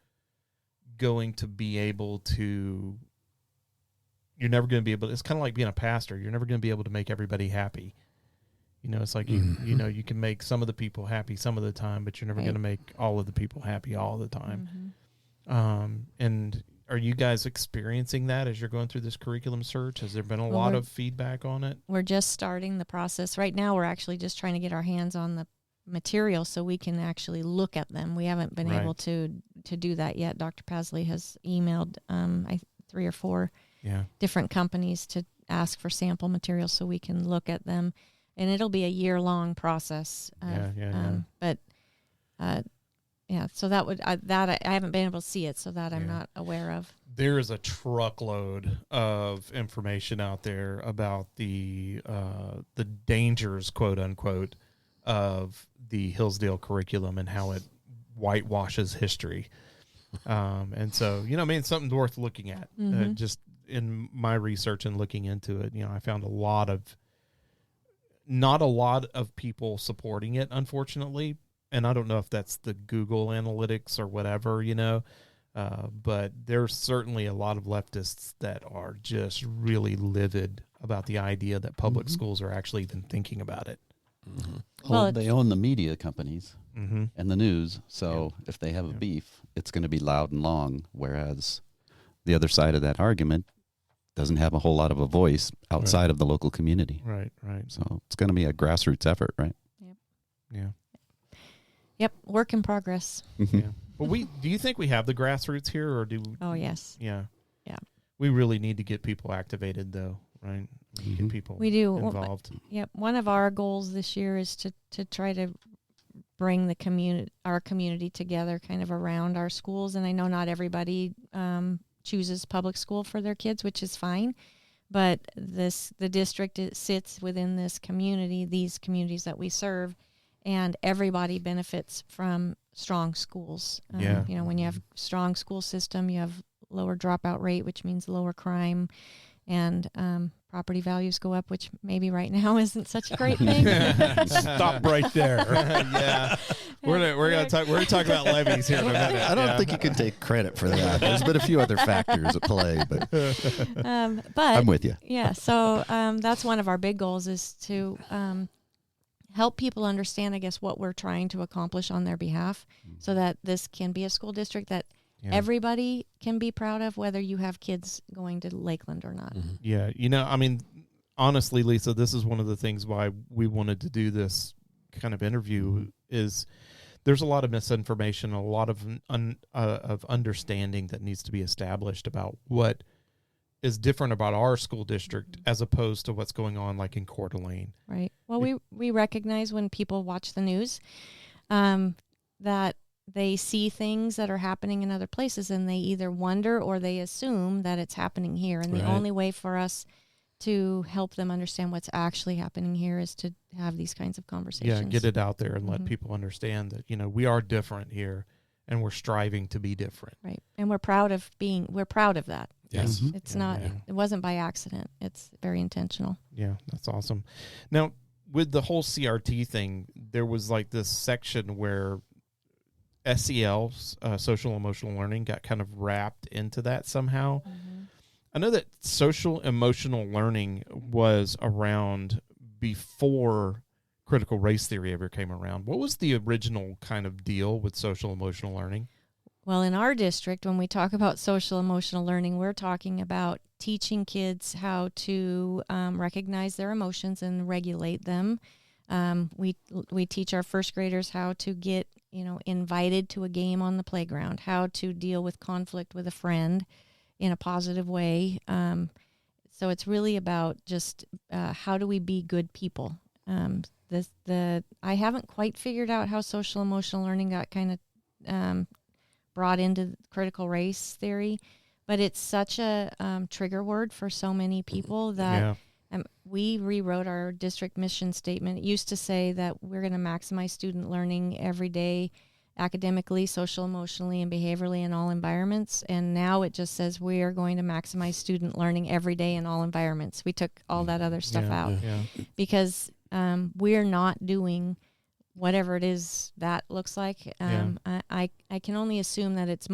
going to be able to, you're never going to be able, it's kind of like being a pastor. You're never going to be able to make everybody happy. You know, it's like, you know, you can make some of the people happy some of the time, but you're never going to make all of the people happy all the time. And are you guys experiencing that as you're going through this curriculum search? Has there been a lot of feedback on it? We're just starting the process. Right now, we're actually just trying to get our hands on the material so we can actually look at them. We haven't been able to do that yet. Dr. Pasley has emailed 3 or 4 different companies to ask for sample materials so we can look at them. And it'll be a year-long process. But so that would I haven't been able to see it, so that I'm not aware of. There is a truckload of information out there about the dangers, quote unquote, of the Hillsdale curriculum and how it whitewashes history. And so, you know, I mean, it's something worth looking at. Just in my research and looking into it, you know, I found not a lot of people supporting it, unfortunately. And I don't know if that's the Google analytics or whatever, you know, but there's certainly a lot of leftists that are just really livid about the idea that public schools are actually even thinking about it. Well, they own the media companies and the news. So if they have a beef, it's going to be loud and long. Whereas the other side of that argument doesn't have a whole lot of a voice outside of the local community. Right. So it's going to be a grassroots effort, right? Yep. Work in progress. But do you think we have the grassroots here, or do we? Oh, yes. Yeah. We really need to get people activated, though, right? Get people involved. One of our goals this year is to try to bring our community together kind of around our schools. And I know not everybody chooses public school for their kids, which is fine. But the district sits within this community, these communities that we serve, and everybody benefits from strong schools. You know, when you have strong school system, you have lower dropout rate, which means lower crime, and property values go up, which maybe right now isn't such a great thing. Stop right there. We're gonna talk about levies here in a minute. I don't think you can take credit for that. There's been a few other factors at play, but I'm with you. Yeah, so that's one of our big goals, is to help people understand, I guess, what we're trying to accomplish on their behalf, so that this can be a school district that everybody can be proud of, whether you have kids going to Lakeland or not. Yeah, you know, I mean, honestly, Lisa, this is one of the things why we wanted to do this kind of interview, is there's a lot of misinformation, a lot of understanding that needs to be established about what is different about our school district as opposed to what's going on like in Coeur d'Alene. Right. Well, we recognize when people watch the news that they see things that are happening in other places, and they either wonder or they assume that it's happening here. And the only way for us to help them understand what's actually happening here is to have these kinds of conversations. Yeah, get it out there and let people understand that, you know, we are different here and we're striving to be different. Right. And we're proud of that. Yes. It's not, it wasn't by accident. It's very intentional. Yeah, that's awesome. Now, with the whole CRT thing, there was like this section where SEL, social emotional learning, got kind of wrapped into that somehow. I know that social emotional learning was around before critical race theory ever came around. What was the original kind of deal with social emotional learning? Well, in our district, when we talk about social emotional learning, we're talking about teaching kids how to recognize their emotions and regulate them. We teach our first graders how to get, invited to a game on the playground, how to deal with conflict with a friend in a positive way. So it's really about just how do we be good people. I haven't quite figured out how social emotional learning got kind of brought into critical race theory, but it's such a trigger word for so many people that we rewrote our district mission statement. It used to say that we're going to maximize student learning every day, academically, social, emotionally, and behaviorally in all environments. And now it just says we are going to maximize student learning every day in all environments. We took all that other stuff out because we're not doing whatever it is that looks like. I can only assume that it's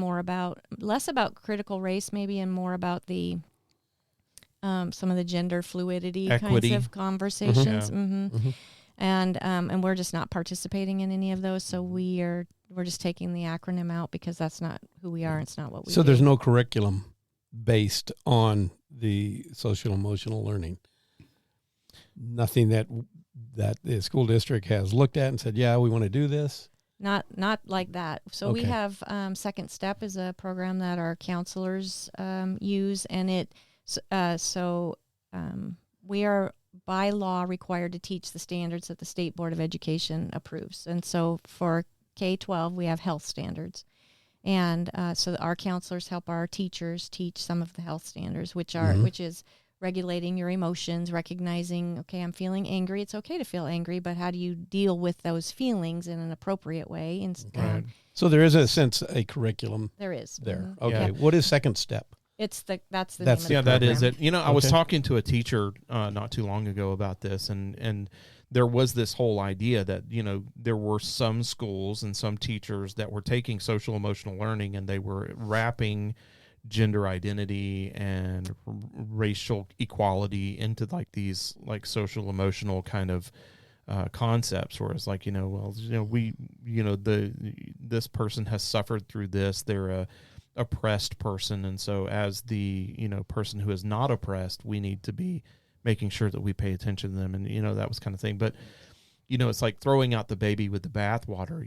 less about critical race maybe, and more about the some of the gender fluidity Equity. kinds of conversations. Mm-hmm. And we're just not participating in any of those. So we're just taking the acronym out because that's not who we are. It's not what we do. So there's no curriculum based on the social emotional learning. Nothing that the school district has looked at and said, yeah, we want to do this. Not like that. So we have Second Step is a program that our counselors use, and we are by law required to teach the standards that the State Board of Education approves. And so for K-12, we have health standards. And so our counselors help our teachers teach some of the health standards, which is regulating your emotions, recognizing, okay, I'm feeling angry. It's okay to feel angry, but how do you deal with those feelings in an appropriate way? And so there is, in a sense, a curriculum. There is. There. Mm-hmm. Okay. Yeah. What is Second Step? That's the name of the that is program. it. You know, I was talking to a teacher not too long ago about this, and there was this whole idea that, you know, there were some schools and some teachers that were taking social emotional learning and they were wrapping gender identity and racial equality into like these like social emotional kind of concepts, where it's like, this person has suffered through this, they're a oppressed person, and so as the person who is not oppressed, we need to be making sure that we pay attention to them, and that was kind of thing. But it's like throwing out the baby with the bathwater.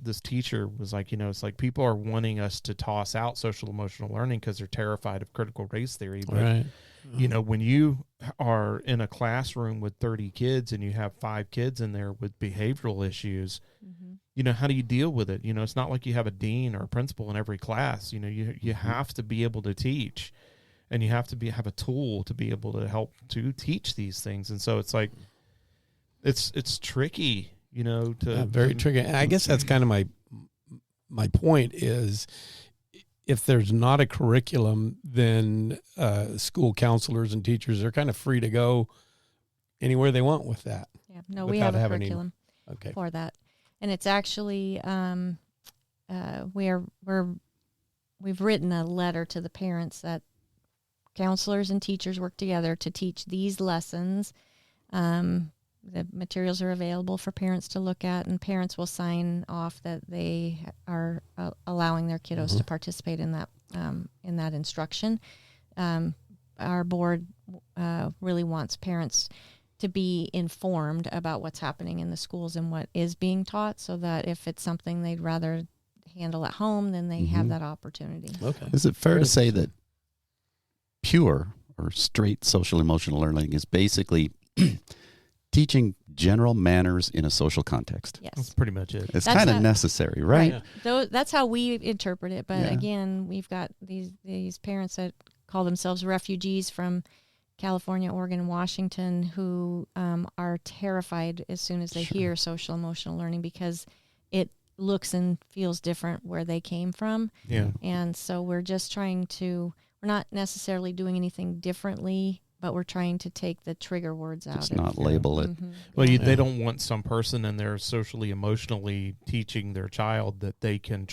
This teacher was like, it's like people are wanting us to toss out social emotional learning because they're terrified of critical race theory. But, right. When you are in a classroom with 30 kids and you have 5 kids in there with behavioral issues, how do you deal with it? It's not like you have a dean or a principal in every class. You have to be able to teach, and you have to have a tool to be able to help to teach these things. And so it's like, it's tricky, very tricky. And I guess that's kind of my point is, if there's not a curriculum, then school counselors and teachers are kind of free to go anywhere they want with that. Yeah, no, we have a curriculum for that, and it's actually we've written a letter to the parents that counselors and teachers work together to teach these lessons. The materials are available for parents to look at, and parents will sign off that they are allowing their kiddos to participate in that instruction. Our board really wants parents to be informed about what's happening in the schools and what is being taught, so that if it's something they'd rather handle at home, then they have that opportunity. Okay. Is it fair to say that pure or straight social emotional learning is basically teaching general manners in a social context? Yes. That's pretty much it. It's kind of necessary, right? That's how we interpret it. But again, we've got these parents that call themselves refugees from California, Oregon, and Washington who are terrified as soon as they hear social emotional learning, because it looks and feels different where they came from. Yeah. And so we're just we're not necessarily doing anything differently, but we're trying to take the trigger words out. Just not label it. Well, they don't want some person in there socially, emotionally teaching their child that they can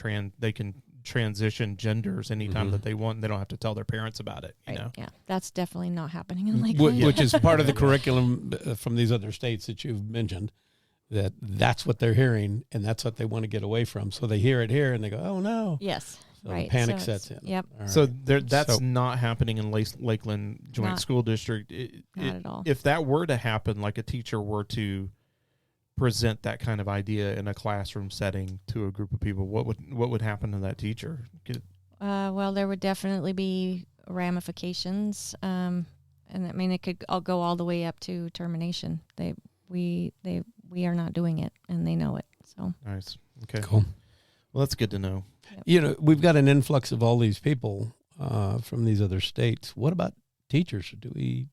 transition genders anytime that they want, and they don't have to tell their parents about it. Yeah, that's definitely not happening in Lakeland. Which is part of the curriculum from these other states that you've mentioned, that's what they're hearing, and that's what they want to get away from. So they hear it here, and they go, oh, no. Yes. So right. panic sets in. Yep. All So right. that's not happening in Lakeland Joint School District. Not at all. If that were to happen, like a teacher were to present that kind of idea in a classroom setting to a group of people, what would happen to that teacher? Well, there would definitely be ramifications, and I mean it could all go all the way up to termination. We are not doing it, and they know it. So nice. Okay. Cool. Well, that's good to know. Yep. We've got an influx of all these people from these other states. What about teachers? Do we?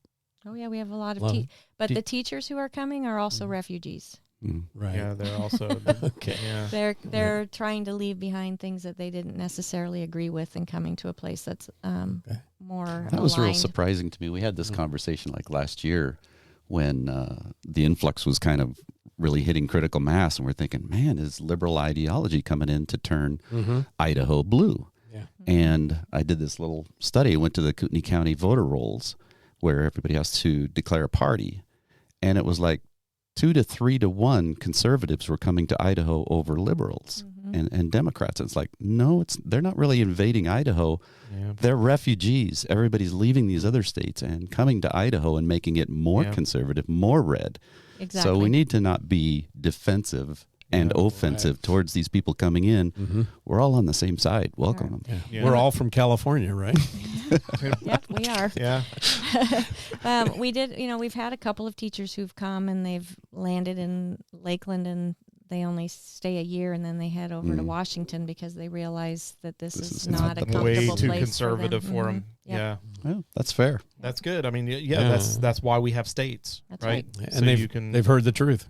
Oh yeah, we have a lot of but the teachers who are coming are also refugees. Right. Yeah, they're also okay. Yeah. They're trying to leave behind things that they didn't necessarily agree with, and coming to a place that's more. That was real aligned. surprising to me. We had this conversation like last year when the influx was kind of really hitting critical mass, and we're thinking, man, is liberal ideology coming in to turn Idaho blue? Yeah. And I did this little study. I went to the Kootenai County voter rolls where everybody has to declare a party. And it was like 2 to 3 to 1 conservatives were coming to Idaho over liberals and Democrats. And it's like, no, they're not really invading Idaho. Yeah. They're refugees. Everybody's leaving these other states and coming to Idaho and making it more conservative, more red. Exactly. So we need to not be defensive and offensive towards these people coming in. We're all on the same side. Welcome them. Yeah. Yeah. We're all from California, right? Yep, we are. Yeah. We did, we've had a couple of teachers who've come and they've landed in Lakeland and they only stay a year and then they head over to Washington because they realize that this is not a comfortable way place too for conservative them. for them. Yep. Yeah. Well, that's fair. That's good. I mean, that's why we have states, That's right? right. So And they've heard the truth.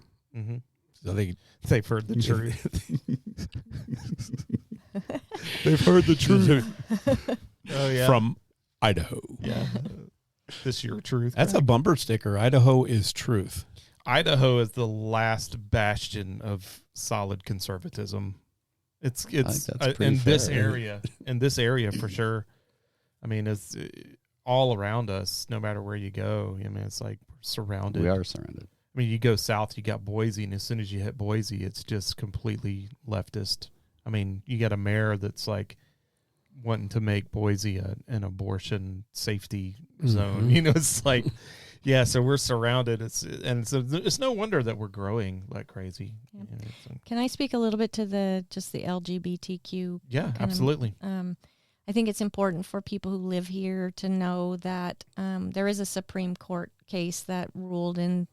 So they've heard the truth. They've heard the truth. Oh yeah. From Idaho. Yeah. This your truth. That's a bumper sticker. Idaho is truth. Idaho is the last bastion of solid conservatism. It's that's pretty in this fair. area. In this area for sure. I mean, it's all around us. No matter where you go, I mean, it's like we're surrounded. We are surrounded. I mean, you go south, you got Boise, and as soon as you hit Boise, it's just completely leftist. I mean, you got a mayor that's like wanting to make Boise an abortion safety zone. It's like, yeah. So we're surrounded. It's no wonder that we're growing like crazy. Yeah. Can I speak a little bit to the LGBTQ? Yeah, absolutely. I think it's important for people who live here to know that there is a Supreme Court case that ruled in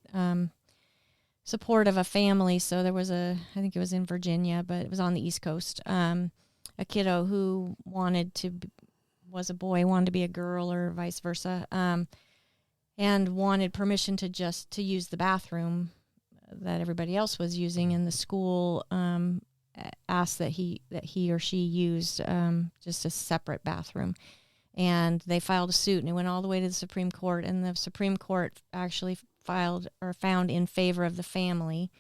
support of a family. So there was I think it was in Virginia, but it was on the East Coast. A kiddo who was a boy, wanted to be a girl or vice versa, and wanted permission to use the bathroom that everybody else was using in the school. Asked that he or she used just a separate bathroom, and they filed a suit, and it went all the way to the Supreme Court, and the Supreme Court actually found in favor of the family,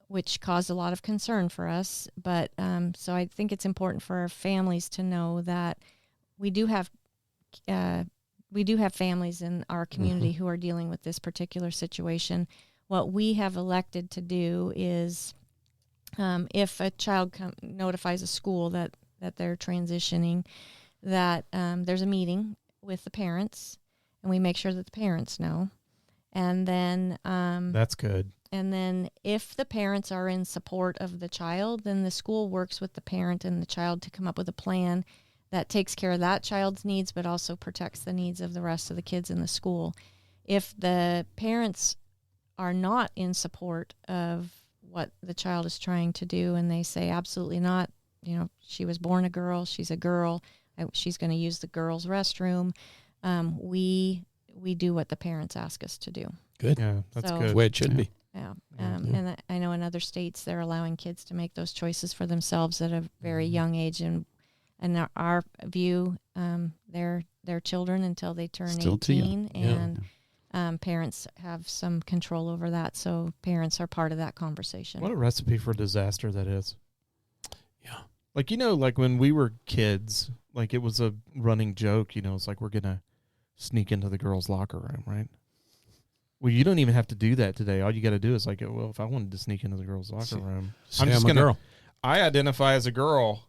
which caused a lot of concern for us. But so I think it's important for our families to know that we do have families in our community who are dealing with this particular situation. What we have elected to do is, if a child notifies a school that they're transitioning, that there's a meeting with the parents, and we make sure that the parents know. And then that's good. And then if the parents are in support of the child, then the school works with the parent and the child to come up with a plan that takes care of that child's needs, but also protects the needs of the rest of the kids in the school. If the parents are not in support of what the child is trying to do, and they say absolutely not, she was born a girl, she's a girl, she's going to use the girls' restroom, we do what the parents ask us to do. Good. Yeah, that's So- good. That's the way it should be. Yeah. And I know in other states they're allowing kids to make those choices for themselves at a very young age, and our view, they're children until they turn Still too 18, young. and parents have some control over that, so parents are part of that conversation. What a recipe for disaster that is. Yeah. Like, like when we were kids, like it was a running joke, it's like we're going to sneak into the girls' locker room, right? Well, you don't even have to do that today. All you got to do is like, well, if I wanted to sneak into the girls' locker room, Say I'm just I'm a going to, girl. I identify as a girl.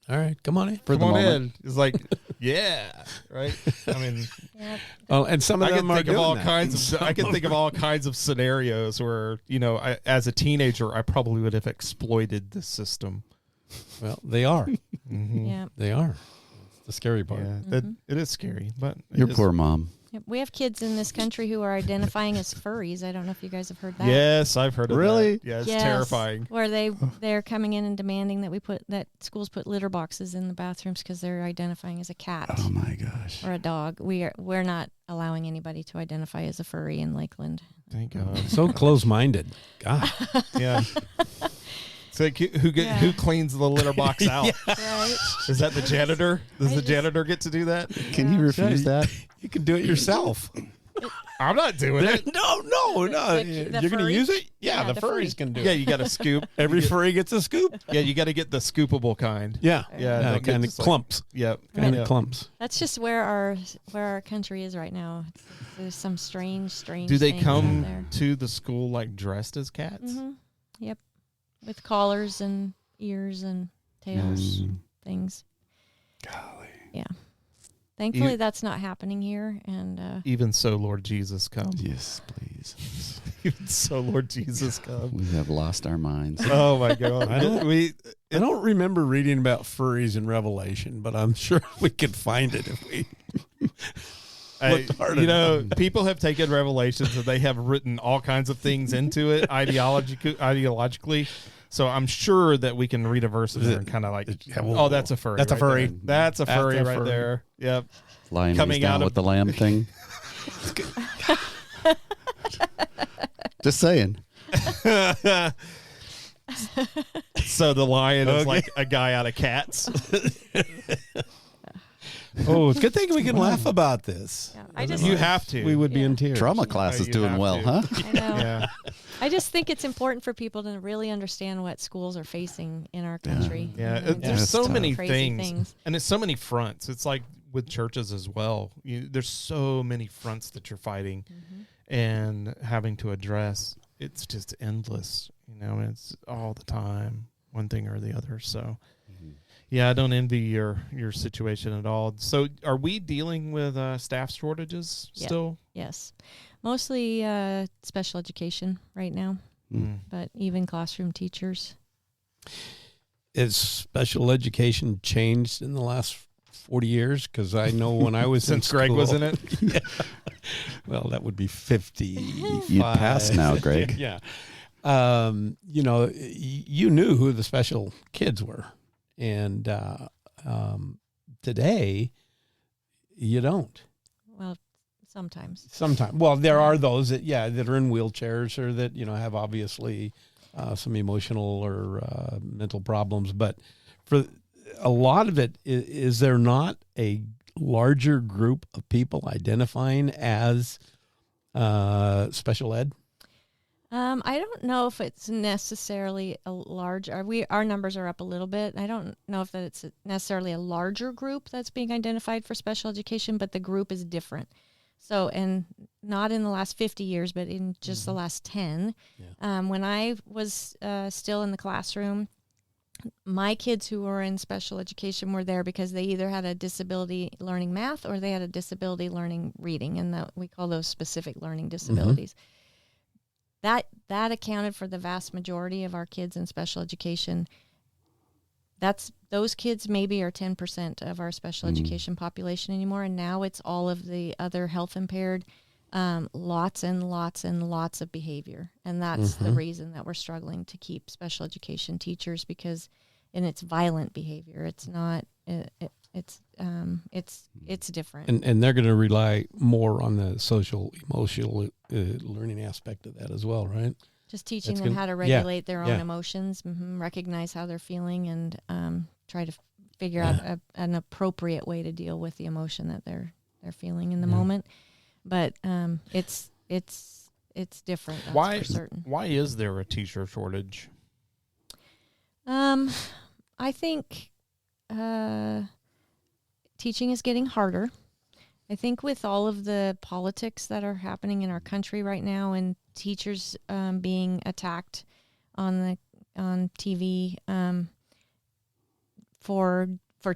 All right, come on in. For Come the on moment. in. It's like, yeah, right? I mean, Yeah. Oh, and some of I them can are think of doing all that. kinds of. I can think of all kinds of scenarios where as a teenager, I probably would have exploited the system. Well, they are. Mm-hmm. Yeah. They are. It's the scary part. Yeah, it is scary, but Your poor mom. Yep. We have kids in this country who are identifying as furries. I don't know if you guys have heard that. Yes, I've heard of Really? that. Yeah, it's Yes, terrifying. Where they're coming in and demanding that schools put litter boxes in the bathrooms because they're identifying as a cat Oh my gosh. or a dog. We're not allowing anybody to identify as a furry in Lakeland. Thank God. So close-minded. God. Yeah. It's like who cleans the litter box out? Right? Is that the janitor? Does the janitor get to do that? Can you refuse that? You can do it yourself. I'm not doing it. No. The You're going to furry? use it? Yeah, the the furries furry. can do Yeah, it. you got to scoop. Every furry gets a scoop. Yeah, you got to get the scoopable kind. Yeah. Yeah, don't get Kind of just like- clumps. Yep. Kind Yeah. of clumps. That's just where our country is right now. There's some strange Do they things come out there. to the school like dressed as cats? Mm-hmm. Yep, with collars and ears and tails, things. Golly. Yeah. Thankfully, that's not happening here. And Even so, Lord Jesus, come. Yes, please. Even so, Lord Jesus, come. We have lost our minds. Oh my God! I don't remember reading about furries in Revelation, but I'm sure we could find it if we looked hard enough. People have taken Revelations and they have written all kinds of things into it ideologically. So I'm sure that we can read a verse in there and kind of like, oh, that's a furry. That's a right furry. there. That's a furry a right furry. there. Yep. Lion Coming lays down out of- with the lamb thing. Just saying. So the lion is like a guy out of Cats. Oh, it's a good thing we can laugh about this. yeah, I just You have to. We would be in tears. Drama class is you doing have well, to. huh? I know. Yeah. I just think it's important for people to really understand what schools are facing in our country. Yeah, And there's that's so tough. many crazy things, and it's so many fronts. It's like with churches as well. There's so many fronts that you're fighting and having to address. It's just endless, and it's all the time, one thing or the other. So, yeah, I don't envy your situation at all. So, are we dealing with staff shortages still? Yes, mostly special education right now, but even classroom teachers. Has special education changed in the last 40 years? Because I know when I was Since in Greg school, was in it? Yeah. Well, that would be 50. You'd pass now, Greg. Yeah. You knew who the special kids were. And today, you don't. Well, sometimes. Sometimes. Well, there are those that are in wheelchairs or that, have obviously some emotional or mental problems. But for a lot of it, is there not a larger group of people identifying as special ed? I don't know if it's necessarily a large. Our numbers are up a little bit. I don't know if that it's necessarily a larger group that's being identified for special education, but the group is different. So, and not in the last 50 years, but in just the last 10. Yeah. When I was still in the classroom, my kids who were in special education were there because they either had a disability learning math or they had a disability learning reading, and we call those specific learning disabilities. That accounted for the vast majority of our kids in special education. Those kids maybe are 10% of our special education population anymore, and now it's all of the other health impaired, lots and lots and lots of behavior, and that's the reason that we're struggling to keep special education teachers and it's violent behavior. It's not. It's different. And they're going to rely more on the social, emotional learning aspect of that as well, right? Just teaching That's them good. how to regulate their own emotions, recognize how they're feeling, and try to figure out an appropriate way to deal with the emotion that they're feeling in the moment. But it's different. That's for certain. Why is there a teacher shortage? I think teaching is getting harder. I think with all of the politics that are happening in our country right now, and teachers being attacked on TV for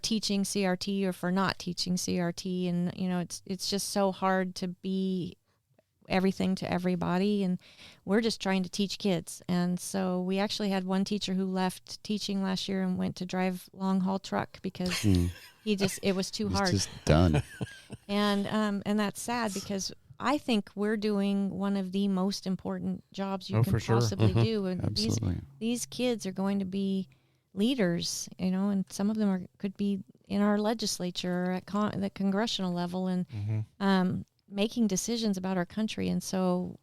teaching CRT or for not teaching CRT, and it's just so hard to be everything to everybody, and we're just trying to teach kids. And so we actually had one teacher who left teaching last year and went to drive long haul truck because it was too hard. Just done. And that's sad because I think we're doing one of the most important jobs you can possibly do. And Absolutely. these kids are going to be leaders, and some of them could be in our legislature or at the congressional level, and making decisions about our country. And so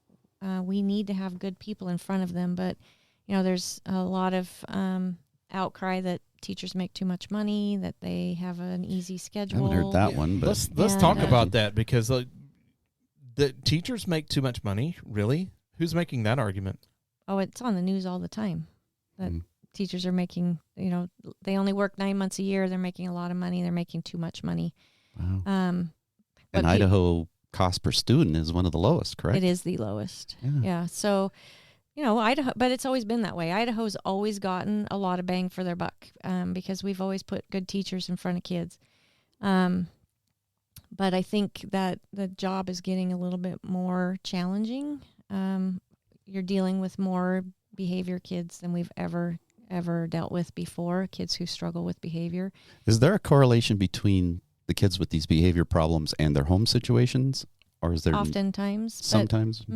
we need to have good people in front of them. But, there's a lot of outcry that teachers make too much money, that they have an easy schedule. I haven't heard that one, but Let's talk about that, because The teachers make too much money? Really? Who's making that argument? Oh, it's on the news all the time that teachers are making, they only work 9 months a year. They're making a lot of money. They're making too much money. Wow. And Idaho cost per student is one of the lowest, correct? It is the lowest. Yeah. So, Idaho, but it's always been that way. Idaho's always gotten a lot of bang for their buck because we've always put good teachers in front of kids. But I think that the job is getting a little bit more challenging. You're dealing with more behavior kids than we've ever dealt with before, kids who struggle with behavior. Is there a correlation between the kids with these behavior problems and their home situations? Or is there oftentimes? Sometimes?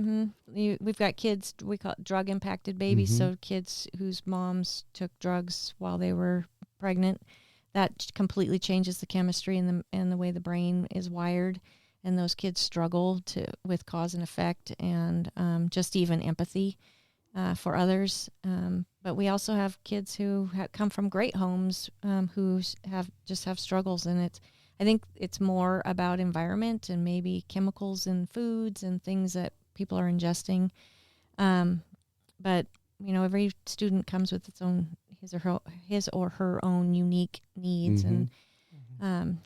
We've got kids, we call it drug-impacted babies, so kids whose moms took drugs while they were pregnant. That completely changes the chemistry and the way the brain is wired. And those kids struggle with cause and effect and just even empathy for others. But we also have kids who come from great homes who have struggles. And I think it's more about environment and maybe chemicals in foods and things that people are ingesting. But, every student comes with its own, his or her own unique needs and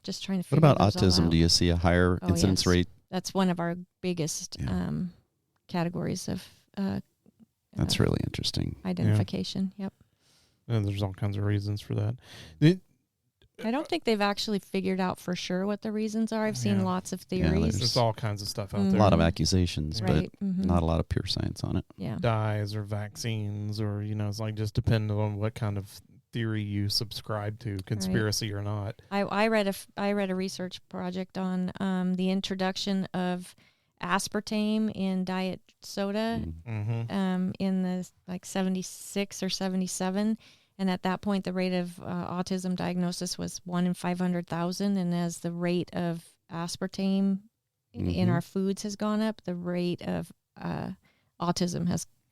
just trying to figure What about those all autism? out. Do you see a higher incidence rate? That's one of our biggest categories of That's really interesting. identification. Yep. And there's all kinds of reasons for that. I don't think they've actually figured out for sure what the reasons are. I've seen lots of theories. There's all kinds of stuff out there. A lot of accusations, Right. but not a lot of pure science on it. Yeah. Dyes or vaccines or, it's like just depending on what kind of theory you subscribe to, conspiracy or not. I read a research project on the introduction of aspartame in diet soda in the 76 or 77. And at that point, the rate of autism diagnosis was 1 in 500,000. And as the rate of aspartame in our foods has gone up, the rate of autism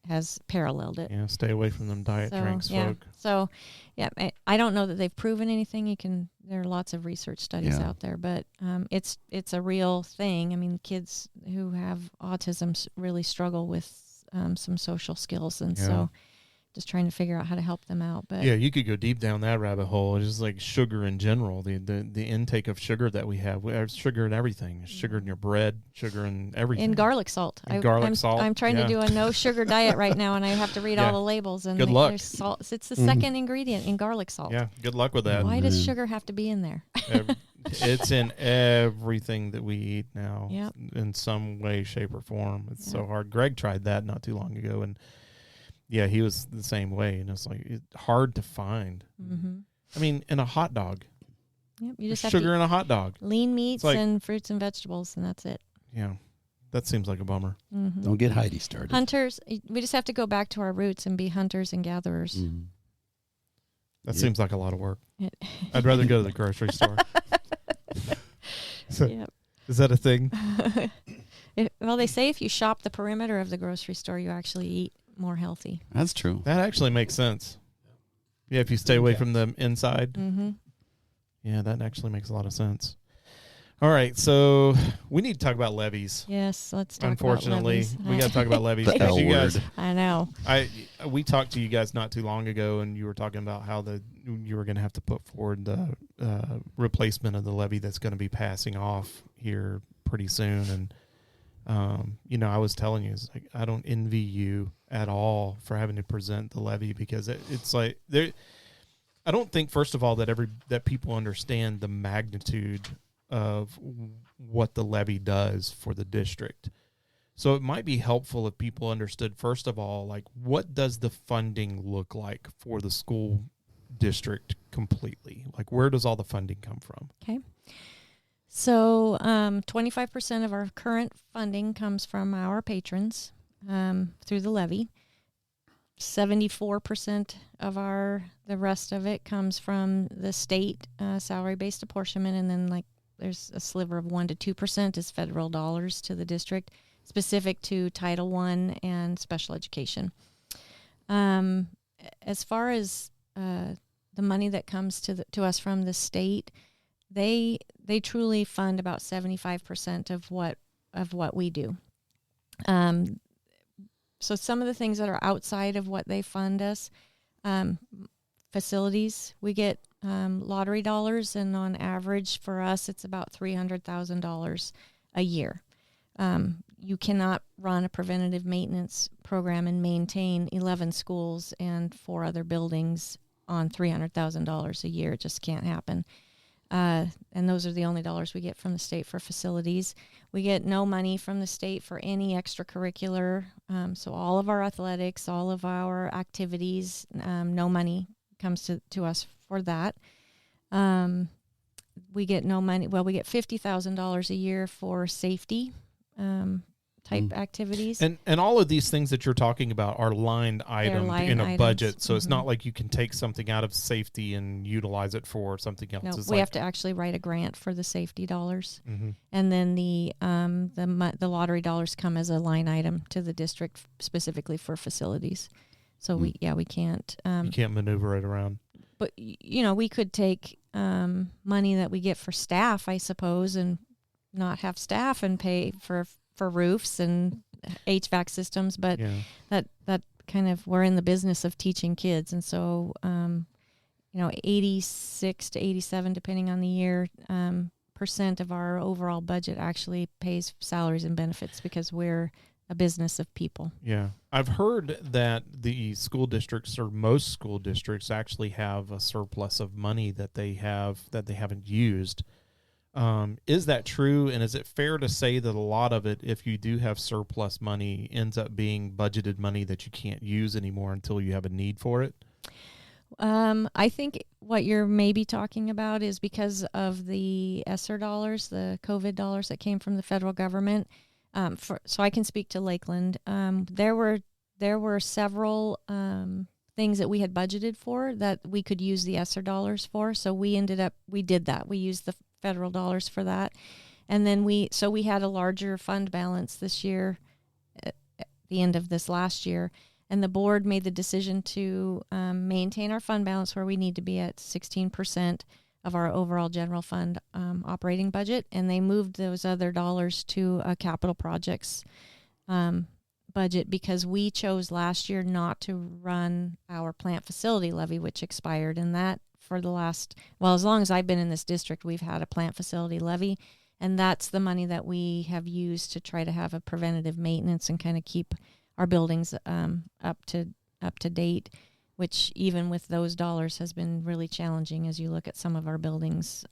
has paralleled it. Yeah, stay away from them diet drinks, folk. So, I don't know that they've proven anything. There are lots of research studies out there, but it's a real thing. I mean, kids who have autism really struggle with some social skills, and so just trying to figure out how to help them out. But you could go deep down that rabbit hole. It's just like sugar in general, the intake of sugar that we have. We have sugar in everything. Sugar in your bread, sugar in everything. In garlic salt. Salt. I'm trying to do a no sugar diet right now, and I have to read all the labels. And good luck. There's salt. It's the second ingredient in garlic salt. Yeah, good luck with that. Why does sugar have to be in there? It's in everything that we eat now in some way, shape, or form. It's so hard. Greg tried that not too long ago, and he was the same way, and it's like it's hard to find. I mean, in a hot dog. Yep, you just have sugar in a hot dog. Lean meats and fruits and vegetables, and that's it. Yeah, that seems like a bummer. Don't get Heidi started. Hunters, we just have to go back to our roots and be hunters and gatherers. That seems like a lot of work. I'd rather go to the grocery store. Is that a thing? Well, they say if you shop the perimeter of the grocery store, you actually eat more healthy. That's true. That actually makes sense. Yeah, if you stay away from the inside. Yeah, that actually makes a lot of sense. All right, so we need to talk about levies. Yes, let's talk Unfortunately, about levies. we got to talk about levies. The L you guys, word. I know. We talked to you guys not too long ago, and you were talking about how you were going to have to put forward the replacement of the levy that's going to be passing off here pretty soon. And I was telling you, it's like I don't envy you at all for having to present the levy because it's like I don't think, first of all, that people understand the magnitude of what the levy does for the district. So it might be helpful if people understood, first of all, like what does the funding look like for the school district completely? Like where does all the funding come from? Okay. So 25% of our current funding comes from our patrons through the levy. 74% of the rest of it comes from the state salary-based apportionment, and then there's a sliver of 1% to 2% is federal dollars to the district, specific to Title I and special education. As far as the money that comes to us from the state, they truly fund about 75% of what what we do. So some of the things that are outside of what they fund us, facilities, we get lottery dollars, and on average for us, it's about $300,000 a year. You cannot run a preventative maintenance program and maintain 11 schools and 4 other buildings on $300,000 a year. It just can't happen. And those are the only dollars we get from the state for facilities. We get no money from the state for any extracurricular. So all of our athletics, all of our activities, no money comes to us for that. We get no money. Well, we get $50,000 a year for safety type activities. And all of these things that you're talking about are line item in a items. budget. So it's not like you can take something out of safety and utilize it for something else. No, It's we like, have to actually write a grant for the safety dollars. Mm-hmm. And then the lottery dollars come as a line item to the district specifically for facilities. So we can't. You can't maneuver it around. But, we could take money that we get for staff, I suppose, and not have staff and pay for roofs and HVAC systems. But that kind of, we're in the business of teaching kids. And so, 86 to 87, depending on the year, % of our overall budget actually pays salaries and benefits because we're a business of people. Yeah. I've heard that the school districts, or most school districts, actually have a surplus of money that they haven't used. Is that true? And is it fair to say that a lot of it, if you do have surplus money, ends up being budgeted money that you can't use anymore until you have a need for it? I think what you're maybe talking about is because of the ESSER dollars, the COVID dollars that came from the federal government. So I can speak to Lakeland. There were several things that we had budgeted for that we could use the ESSER dollars for. So we did that. We used the federal dollars for that. And then we had a larger fund balance this year at the end of this last year. And the board made the decision to maintain our fund balance where we need to be at 16% of our overall general fund operating budget, and they moved those other dollars to a capital projects budget because we chose last year not to run our plant facility levy, which expired, and that for as long as I've been in this district, we've had a plant facility levy, and that's the money that we have used to try to have a preventative maintenance and kind of keep our buildings up to date, which even with those dollars has been really challenging as you look at some of our buildings.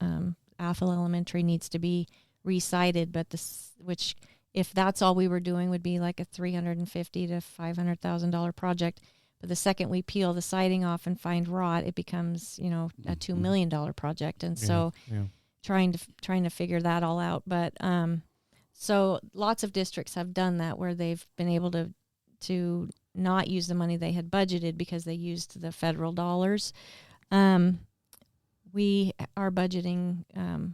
Athol Elementary needs to be re-sided, but which if that's all we were doing would be like a $350,000 to $500,000 project. But the second we peel the siding off and find rot, it becomes a $2 million project. And so trying to figure that all out. But so lots of districts have done that where they've been able to not use the money they had budgeted because they used the federal dollars. We are budgeting,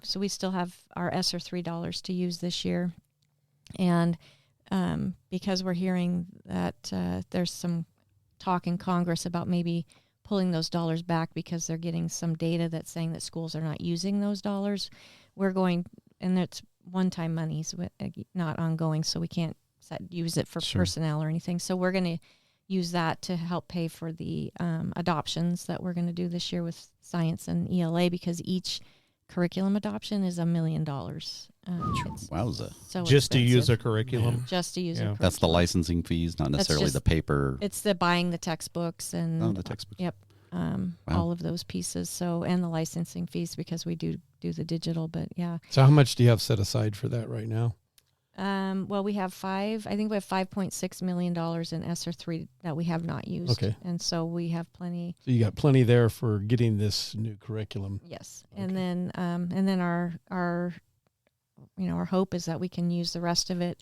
so we still have our ESSER $3 to use this year. And because we're hearing that there's some talk in Congress about maybe pulling those dollars back because they're getting some data that's saying that schools are not using those dollars, we're going, and it's one-time monies, not ongoing, so we can't use it for personnel or anything. So we're going to use that to help pay for the adoptions that we're going to do this year with science and ELA, because each curriculum adoption is $1 million. Wowza. So just to use a expensive. curriculum? Just to use a curriculum. That's the licensing fees, not necessarily the paper. It's the buying the textbooks and the textbooks. Yep. All of those pieces. So, and the licensing fees because we do the digital, but yeah. So how much do you have set aside for that right now? Well, we have $5.6 million in ESSER 3 that we have not used. Okay. And so we have plenty. So you got plenty there for getting this new curriculum. Yes. Okay. And then our hope is that we can use the rest of it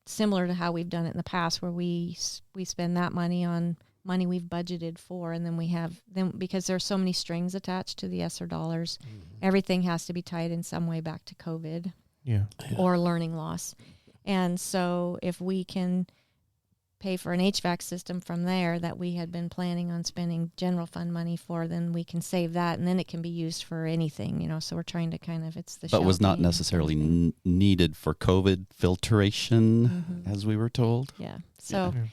similar to how we've done it in the past, where we spend that money on money we've budgeted for, and then because there are so many strings attached to the ESSER dollars, everything has to be tied in some way back to COVID. Yeah. Or learning loss. And so if we can pay for an HVAC system from there that we had been planning on spending general fund money for, then we can save that, and then it can be used for anything, so we're trying to kind of, it's the But was not shelving necessarily kind needed for COVID filtration, as we were told. of thing.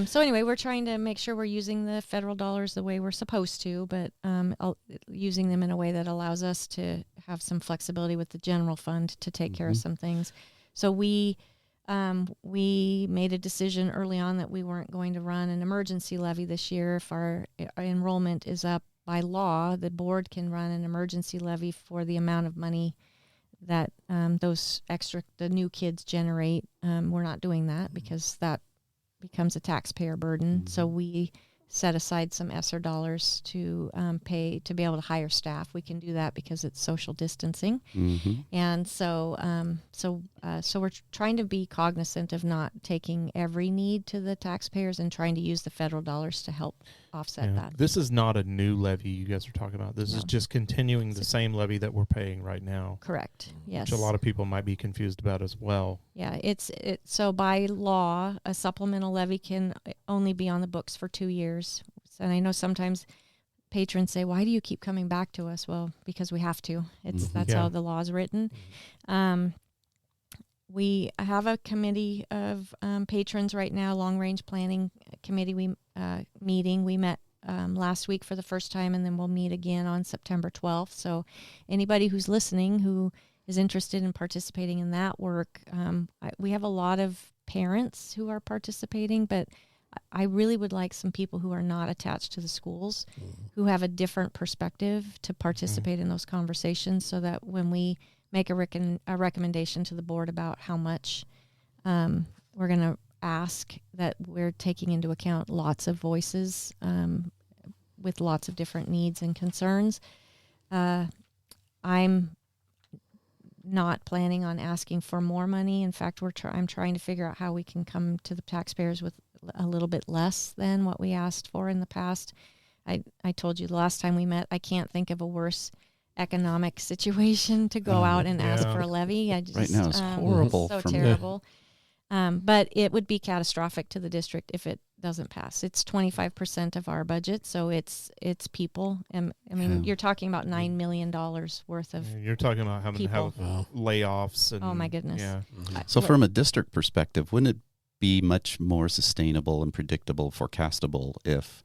So anyway, we're trying to make sure we're using the federal dollars the way we're supposed to, but using them in a way that allows us to have some flexibility with the general fund to take care of some things. So we made a decision early on that we weren't going to run an emergency levy this year. If our enrollment is up by law, the board can run an emergency levy for the amount of money that the new kids generate. We're not doing that because that becomes a taxpayer burden. So we set aside some ESSER dollars to pay to be able to hire staff. We can do that because it's social distancing, and so we're trying to be cognizant of not taking every need to the taxpayers and trying to use the federal dollars to help offset that. This is not a new levy you guys are talking about. This is just continuing the same levy that we're paying right now. Correct. Yes. Which a lot of people might be confused about as well. Yeah, so by law, a supplemental levy can only be on the books for 2 years. And I know sometimes patrons say, "Why do you keep coming back to us?" Well, because we have to. That's how the law is written. We have a committee of patrons right now, long range planning committee meeting. We met last week for the first time, and then we'll meet again on September 12th. So anybody who's listening who is interested in participating in that work, we have a lot of parents who are participating, but I really would like some people who are not attached to the schools, who have a different perspective to participate in those conversations, so that when we make a recommendation to the board about how much we're going to ask, that we're taking into account lots of voices with lots of different needs and concerns. I'm not planning on asking for more money. In fact, I'm trying to figure out how we can come to the taxpayers with a little bit less than what we asked for in the past. I told you the last time we met, I can't think of a worse economic situation to go out and ask for a levy. Right now it's horrible. So terrible. But it would be catastrophic to the district if it doesn't pass. It's 25% of our budget, so it's people. And I mean, you're talking about $9 million worth of. You're talking about having people. to have layoffs. And, oh my goodness! Yeah. So from a district perspective, wouldn't it be much more sustainable and predictable, forecastable if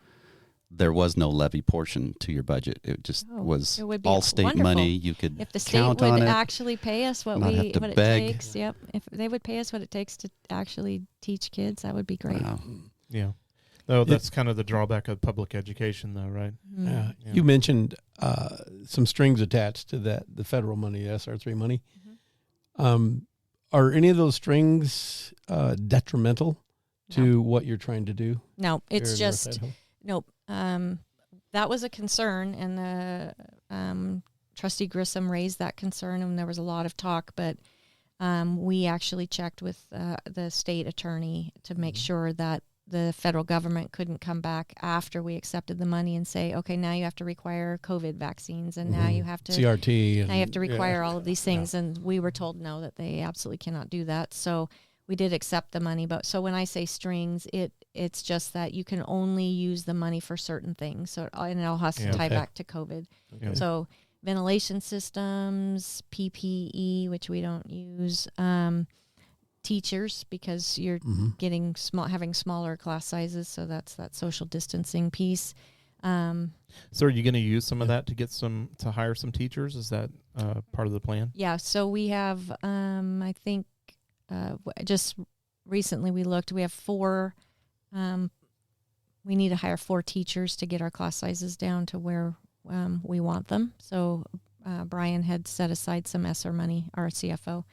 there was no levy portion to your budget? It just was all state wonderful money. You could if the state count would on it, actually pay us what beg. it takes. Yep. If they would pay us what it takes to actually teach kids, that would be great. Wow. Yeah. Though that's kind of the drawback of public education, though, right? Yeah. You mentioned some strings attached to that, the federal money, the SR3 money. Are any of those strings detrimental to what you're trying to do? No, it's just nope. That was a concern, and the Trustee Grissom raised that concern, and there was a lot of talk. But we actually checked with the state attorney to make sure that the federal government couldn't come back after we accepted the money and say, okay, now you have to require COVID vaccines, and now you have to CRT. Now you have to require all of these things. Yeah. And we were told no, that they absolutely cannot do that. So we did accept the money. But so when I say strings, it's just that you can only use the money for certain things. So and it all has to tie back to COVID. Okay. So ventilation systems, PPE, which we don't use, teachers, because you're getting having smaller class sizes, so that's that social distancing piece. So are you going to use some of that to hire some teachers? Is that part of the plan? Yeah. So we have, I think, just recently we looked. We have 4. We need to hire 4 teachers to get our class sizes down to where we want them. So Brian had set aside some ESSER money, our CFO,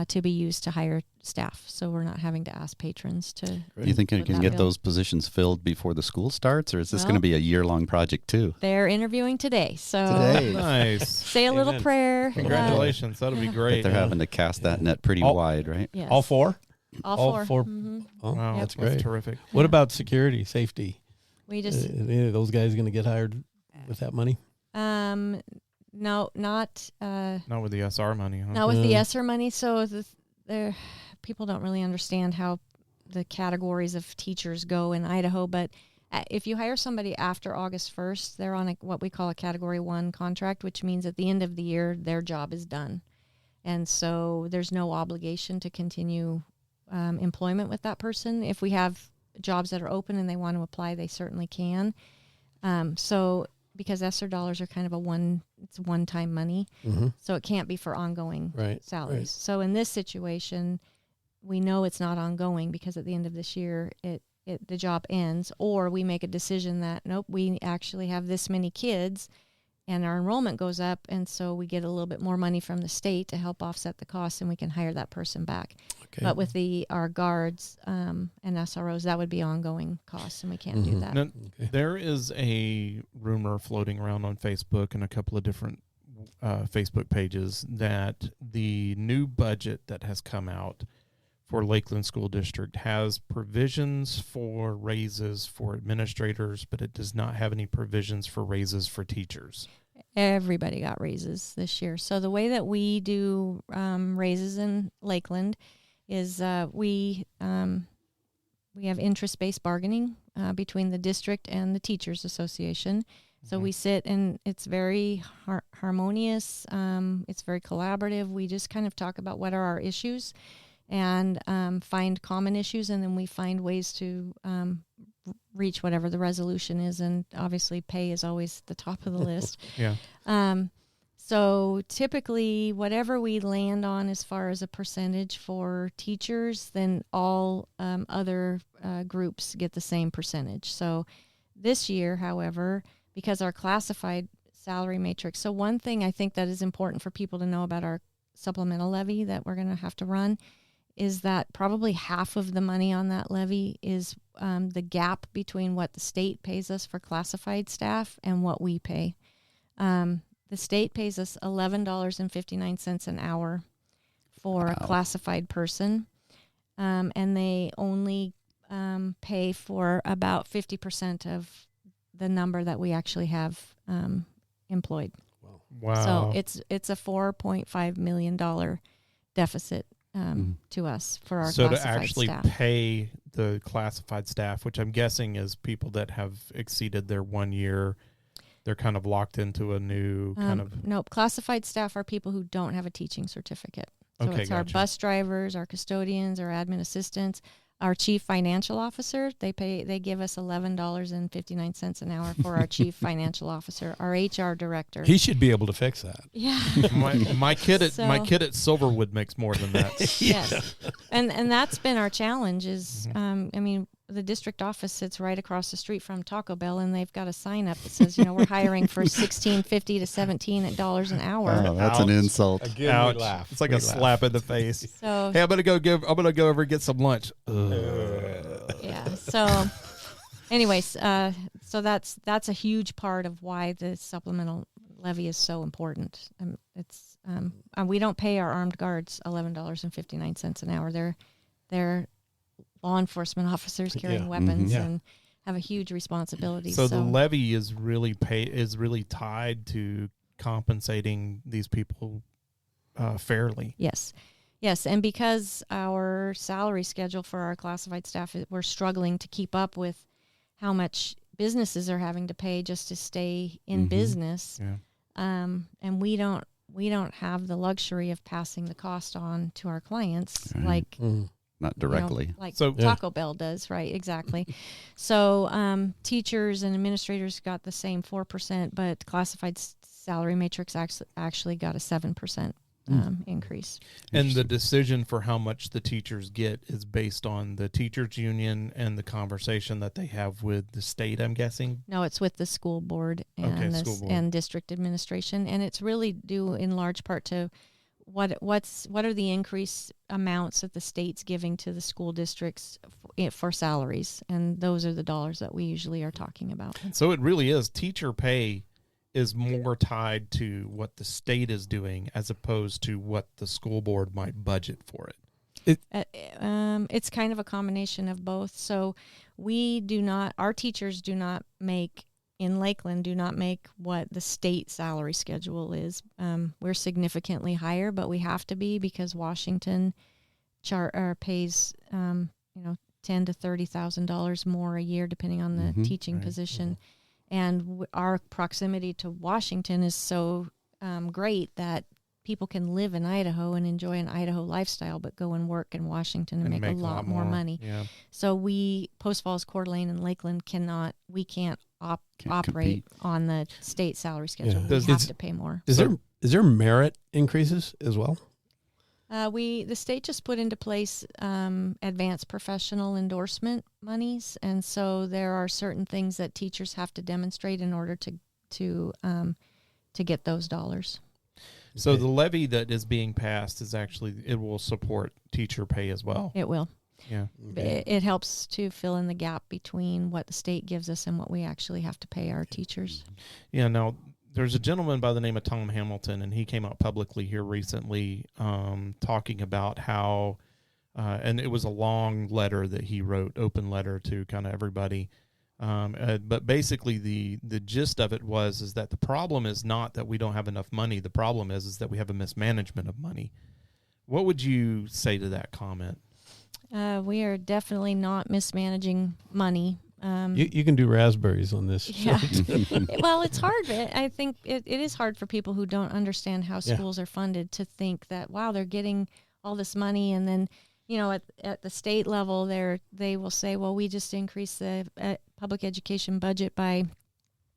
to be used to hire staff, so we're not having to ask patrons to. Do you think you can get those positions filled before the school starts, or is this going to be a year-long project too? They're interviewing today, so nice. Say a little prayer. Congratulations, that'll be great. But they're having to cast that net pretty wide, right? Yes. All 4? All 4. Mm-hmm. Oh, wow, that's great. That's terrific. What about security, safety? We just any of those guys going to get hired with that money? No, not with the SR money. Huh? Not with the ESSER money. So people don't really understand how the categories of teachers go in Idaho, but if you hire somebody after August 1st, they're on what we call a Category 1 contract, which means at the end of the year, their job is done. And so there's no obligation to continue employment with that person. If we have jobs that are open and they want to apply, they certainly can. So because ESSER dollars are kind of it's one-time money, so it can't be for ongoing salaries. Right. So in this situation, we know it's not ongoing because at the end of this year, the job ends, or we make a decision that, nope, we actually have this many kids and our enrollment goes up, and so we get a little bit more money from the state to help offset the costs, and we can hire that person back. Okay. But with our guards and SROs, that would be ongoing costs, and we can't do that. Now, there is a rumor floating around on Facebook and a couple of different Facebook pages that the new budget that has come out for Lakeland School District has provisions for raises for administrators, but it does not have any provisions for raises for teachers. Everybody got raises this year. So the way that we do raises in Lakeland is we have interest-based bargaining between the district and the Teachers Association. So we sit, and it's very harmonious. It's very collaborative. We just kind of talk about what are our issues and find common issues, and then we find ways to reach whatever the resolution is, and obviously pay is always the top of the list. So typically whatever we land on as far as a percentage for teachers, then all other groups get the same percentage. So this year, however, because our classified salary matrix, so one thing I think that is important for people to know about our supplemental levy that we're going to have to run is that probably half of the money on that levy is the gap between what the state pays us for classified staff and what we pay. The state pays us $11.59 an hour for a classified person, and they only pay for about 50% of the number that we actually have employed. Wow. So it's a $4.5 million deficit to us for our so classified to actually staff. Pay the classified staff, which I'm guessing is people that have exceeded their 1 year, they're kind of locked into a new kind of... Nope. Classified staff are people who don't have a teaching certificate. So Okay, it's our bus drivers, our custodians, our admin assistants, our chief financial officer. They give us $11.59 an hour for our chief financial officer, our HR director. He should be able to fix that. Yeah. my kid at Silverwood makes more than that. Yes. And that's been our challenge is, I mean, the district office sits right across the street from Taco Bell, and they've got a sign up that says, we're hiring for $16.50 to $17 an hour. Oh, that's an insult. Again, Ouch. we laugh. It's like a slap in the face. So hey, I'm gonna go over and get some lunch. yeah. So anyways, so that's a huge part of why the supplemental levy is so important. We don't pay our armed guards $11.59 an hour. They're law enforcement officers carrying weapons and have a huge responsibility. So the levy is really tied to compensating these people fairly. Yes, and because our salary schedule for our classified staff, we're struggling to keep up with how much businesses are having to pay just to stay in business. Yeah. And we don't have the luxury of passing the cost on to our clients like. Not directly. Taco Bell does, right? Exactly. So teachers and administrators got the same 4%, but classified salary matrix actually got a 7% increase. And the decision for how much the teachers get is based on the teachers union and the conversation that they have with the state, I'm guessing? No, it's with the school board and and district administration, and it's really due in large part to what are the increased amounts that the state's giving to the school districts for salaries, and those are the dollars that we usually are talking about. So it really is teacher pay is more tied to what the state is doing as opposed to what the school board might budget for it. It's kind of a combination of both. So our teachers in Lakeland do not make what the state salary schedule is. We're significantly higher, but we have to be because Washington pays $10,000 to $30,000 more a year, depending on the teaching position. And our proximity to Washington is so great that people can live in Idaho and enjoy an Idaho lifestyle, but go and work in Washington and make a lot more money. Yeah. So Post Falls, Coeur d'Alene, and Lakeland can't operate compete on the state salary schedule. Yeah. We have to pay more. Is there merit increases as well? The state just put into place advanced professional endorsement monies, and so there are certain things that teachers have to demonstrate in order to get those dollars. So the levy that is being passed is actually, it will support teacher pay as well. It will. Yeah. It helps to fill in the gap between what the state gives us and what we actually have to pay our teachers. Yeah. Now, there's a gentleman by the name of Tom Hamilton, and he came out publicly here recently talking about how, and it was a long letter that he wrote, open letter to kind of everybody. But basically the gist of it is that the problem is not that we don't have enough money. The problem is that we have a mismanagement of money. What would you say to that comment? We are definitely not mismanaging money. You can do raspberries on this. Yeah. Well, it's hard. I think it is hard for people who don't understand how schools are funded to think that, wow, they're getting all this money. And then, at the state level, they will say, well, we just increased the public education budget by,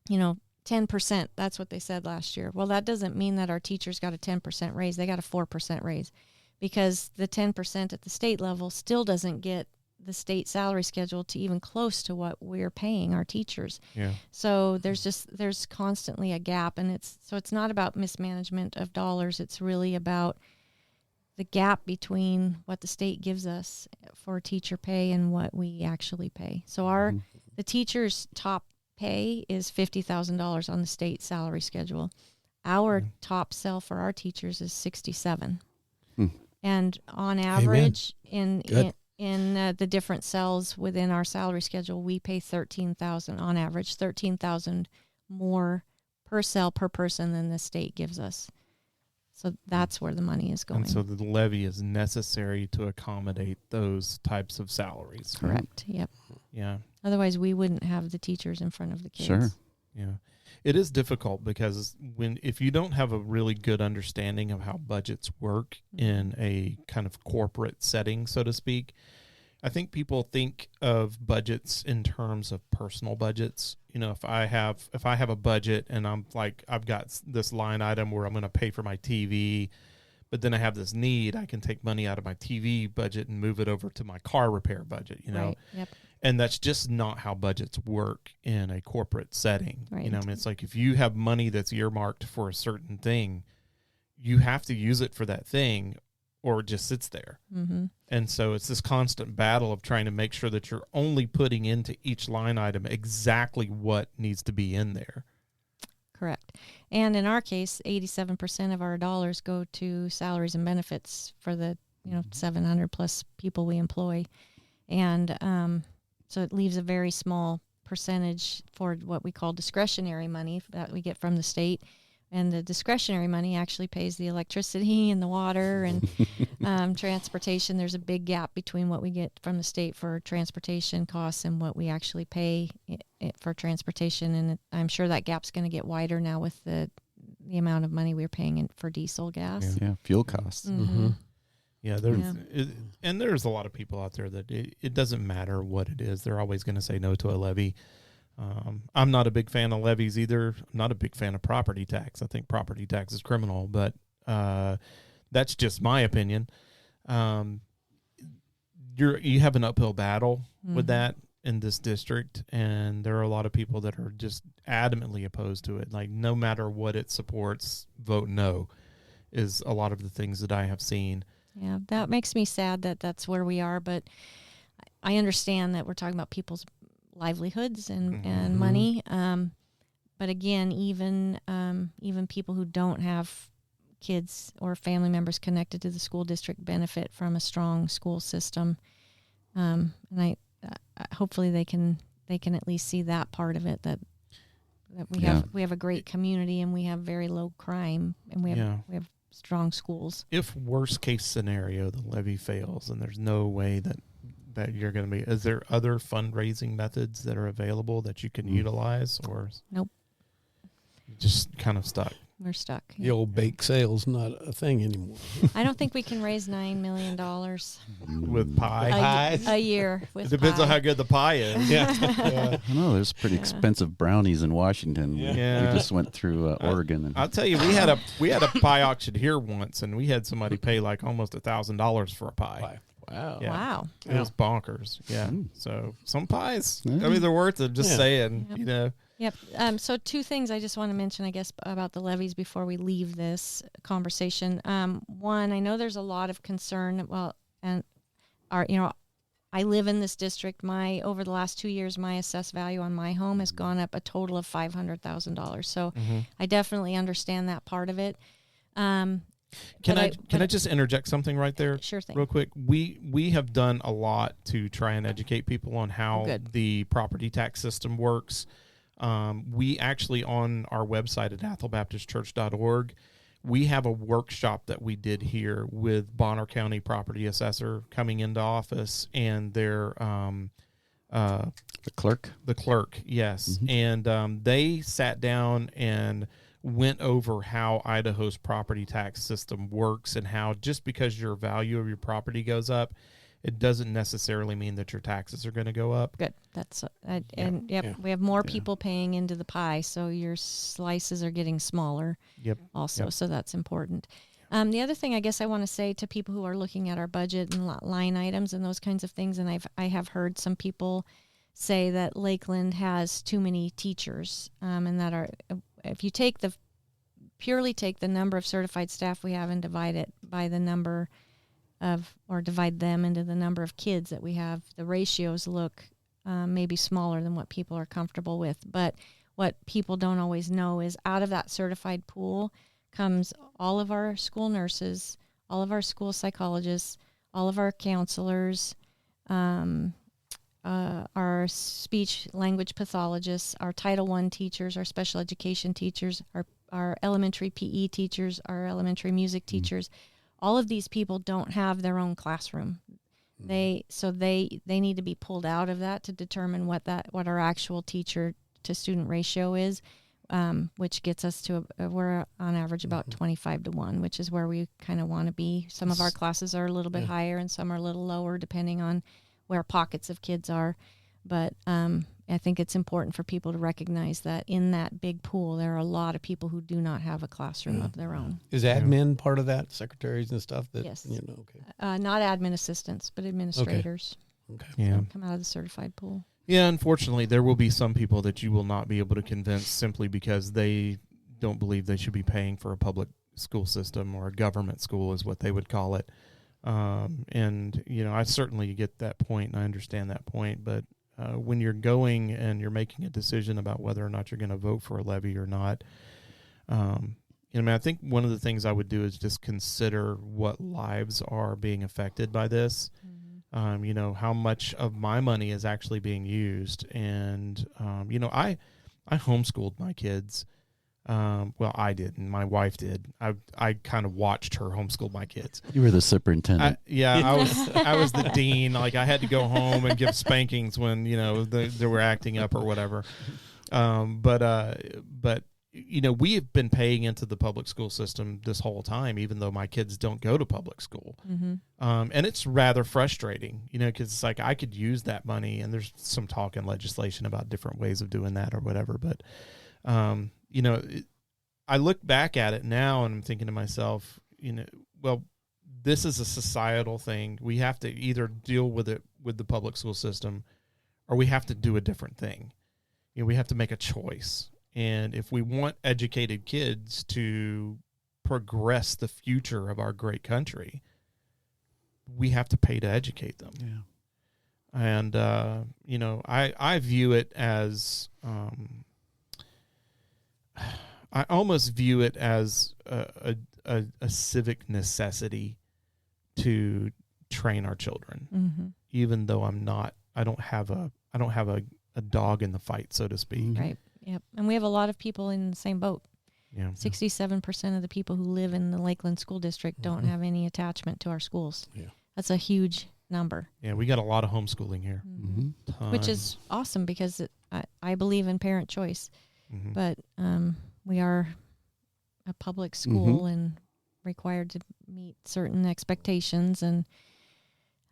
10%. That's what they said last year. Well, that doesn't mean that our teachers got a 10% raise. They got a 4% raise, because the 10% at the state level still doesn't get the state salary schedule to even close to what we're paying our teachers. Yeah. So there's constantly a gap, and it's not about mismanagement of dollars. It's really about the gap between what the state gives us for teacher pay and what we actually pay. So the teacher's top pay is $50,000 on the state salary schedule. Our top sell for our teachers is $67,000. And on average, in the different cells within our salary schedule, we pay $13,000 on average, $13,000 more per cell per person than the state gives us. So that's where the money is going. And so the levy is necessary to accommodate those types of salaries. Correct. Yep. Yeah. Otherwise, we wouldn't have the teachers in front of the kids. Sure. Yeah. It is difficult because if you don't have a really good understanding of how budgets work in a kind of corporate setting, so to speak, I think people think of budgets in terms of personal budgets. If I have a budget and I'm like, I've got this line item where I'm going to pay for my TV, but then I have this need, I can take money out of my TV budget and move it over to my car repair budget, Right. Yep. And that's just not how budgets work in a corporate setting. Right. It's like if you have money that's earmarked for a certain thing, you have to use it for that thing or it just sits there. Mm-hmm. And so it's this constant battle of trying to make sure that you're only putting into each line item exactly what needs to be in there. Correct. And in our case, 87% of our dollars go to salaries and benefits for the 700 plus people we employ. And so it leaves a very small percentage for what we call discretionary money that we get from the state. And the discretionary money actually pays the electricity and the water and transportation. There's a big gap between what we get from the state for transportation costs and what we actually pay for transportation. And I'm sure that gap's going to get wider now with the amount of money we're paying for diesel gas. Yeah, fuel costs. Mm-hmm. Yeah, there's a lot of people out there that it doesn't matter what it is. They're always going to say no to a levy. I'm not a big fan of levies either. I'm not a big fan of property tax. I think property tax is criminal, but that's just my opinion. You have an uphill battle with that in this district, and there are a lot of people that are just adamantly opposed to it. Like, no matter what it supports, vote no, is a lot of the things that I have seen. Yeah, that makes me sad that that's where we are, but I understand that we're talking about people's livelihoods and money. But again, even people who don't have kids or family members connected to the school district benefit from a strong school system. And I hopefully they can at least see that part of it, that we have a great community and we have very low crime and we have strong schools. If worst case scenario, the levy fails and there's no way that that you're going to be. Is there other fundraising methods that are available that you can utilize, or Nope, just kind of stuck? we're stuck. The old bake sale's not a thing anymore. I don't think we can raise $9 million With pie? a year. With It depends pie. on how good the pie is. Yeah. I know there's pretty expensive brownies in Washington. Yeah. We just went through Oregon. And I'll tell you, we had a pie auction here once, and we had somebody pay like almost $1,000 for a pie. Wow. Yeah. Wow. It was bonkers. Yeah. So some pies, Yeah. I mean, they're worth it. Just Yeah. saying, Yep. you know. Yep. So two things I just want to mention, I guess, about the levies before we leave this conversation. One, I know there's a lot of concern. Well, and I live in this district. Over the last 2 years, my assessed value on my home has gone up a total of $500,000. So I definitely understand that part of it. Can I just interject something right there? Sure thing. Real quick. We have done a lot to try and educate people on how the property tax system works. We actually, on our website at athelbaptistchurch.org, we have a workshop that we did here with Bonner County Property Assessor coming into office, and their the clerk. The clerk, yes. Mm-hmm. And they sat down and went over how Idaho's property tax system works, and how just because your value of your property goes up, it doesn't necessarily mean that your taxes are going to go up. Good. That's we have more people paying into the pie, so your slices are getting smaller. Yep. Also, so that's important. The other thing I guess I want to say to people who are looking at our budget and line items and those kinds of things, and I have heard some people say that Lakeland has too many teachers, and that if you purely take the number of certified staff we have and divide it by the number or divide them into the number of kids that we have, the ratios look maybe smaller than what people are comfortable with. But what people don't always know is out of that certified pool comes all of our school nurses, all of our school psychologists, all of our counselors, our speech language pathologists, our Title I teachers, our special education teachers, our elementary PE teachers, our elementary music teachers. All of these people don't have their own classroom. They need to be pulled out of that to determine what our actual teacher to student ratio is, which gets us to we're on average about 25-1, which is where we kind of want to be. Some of our classes are a little bit higher and some are a little lower depending on where pockets of kids are. But I think it's important for people to recognize that in that big pool, there are a lot of people who do not have a classroom of their own. Is admin part of that? Secretaries and stuff? Yes. Okay. Not admin assistants, but administrators. Okay. Yeah. Come out of the certified pool. Yeah, unfortunately, there will be some people that you will not be able to convince simply because they don't believe they should be paying for a public school system, or a government school is what they would call it. And, I certainly get that point and I understand that point, but when you're going and you're making a decision about whether or not you're going to vote for a levy or not, I think one of the things I would do is just consider what lives are being affected by this. How much of my money is actually being used. And, I homeschooled my kids. Well, I didn't. My wife did. I kind of watched her homeschool my kids. You were the superintendent. I was the dean. Like, I had to go home and give spankings when they were acting up or whatever. But we have been paying into the public school system this whole time, even though my kids don't go to public school. And it's rather frustrating, because it's like I could use that money, and there's some talk in legislation about different ways of doing that or whatever. But I look back at it now and I'm thinking to myself, this is a societal thing. We have to either deal with it with the public school system, or we have to do a different thing. We have to make a choice. And if we want educated kids to progress the future of our great country, we have to pay to educate them. Yeah. And, I view it as, I almost view it as a civic necessity to train our children, even though I don't have a dog in the fight, so to speak. Right. Yep. And we have a lot of people in the same boat. Yeah. 67% of the people who live in the Lakeland School District don't have any attachment to our schools. Yeah. That's a huge number. Yeah, we got a lot of homeschooling here. Which is awesome because I believe in parent choice. But we are a public school and required to meet certain expectations, and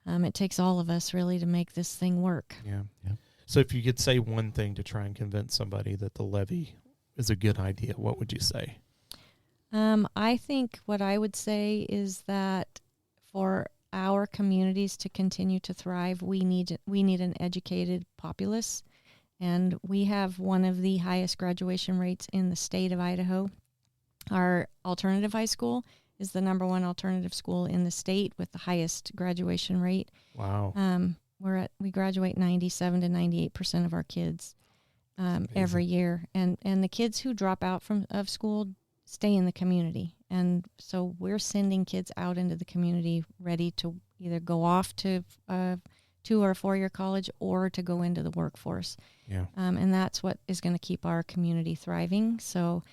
it takes all of us really to make this thing work. Yeah. So if you could say one thing to try and convince somebody that the levy is a good idea, what would you say? I think what I would say is that for our communities to continue to thrive, we need an educated populace, and we have one of the highest graduation rates in the state of Idaho. Our alternative high school is the number one alternative school in the state with the highest graduation rate. Wow. We graduate 97 to 98% of our kids every year, and the kids who drop out of school stay in the community. And so we're sending kids out into the community ready to either go off to 2 or 4 year college or to go into the workforce. Yeah. And that's what is going to keep our community thriving. So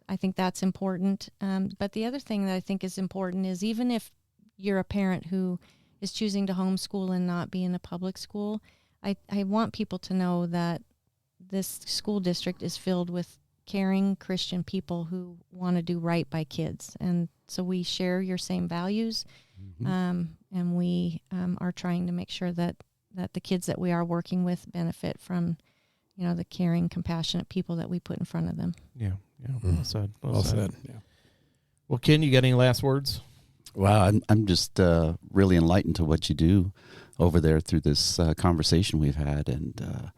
I think that's important. But the other thing that I think is important is even if you're a parent who is choosing to homeschool and not be in a public school, I want people to know that this school district is filled with caring Christian people who want to do right by kids. And so we share your same values, and we are trying to make sure that the kids that we are working with benefit from, the caring, compassionate people that we put in front of them. Yeah. Well said. Well said. Yeah. Well, Ken, you got any last words? Wow, I'm just really enlightened to what you do over there through this conversation we've had, and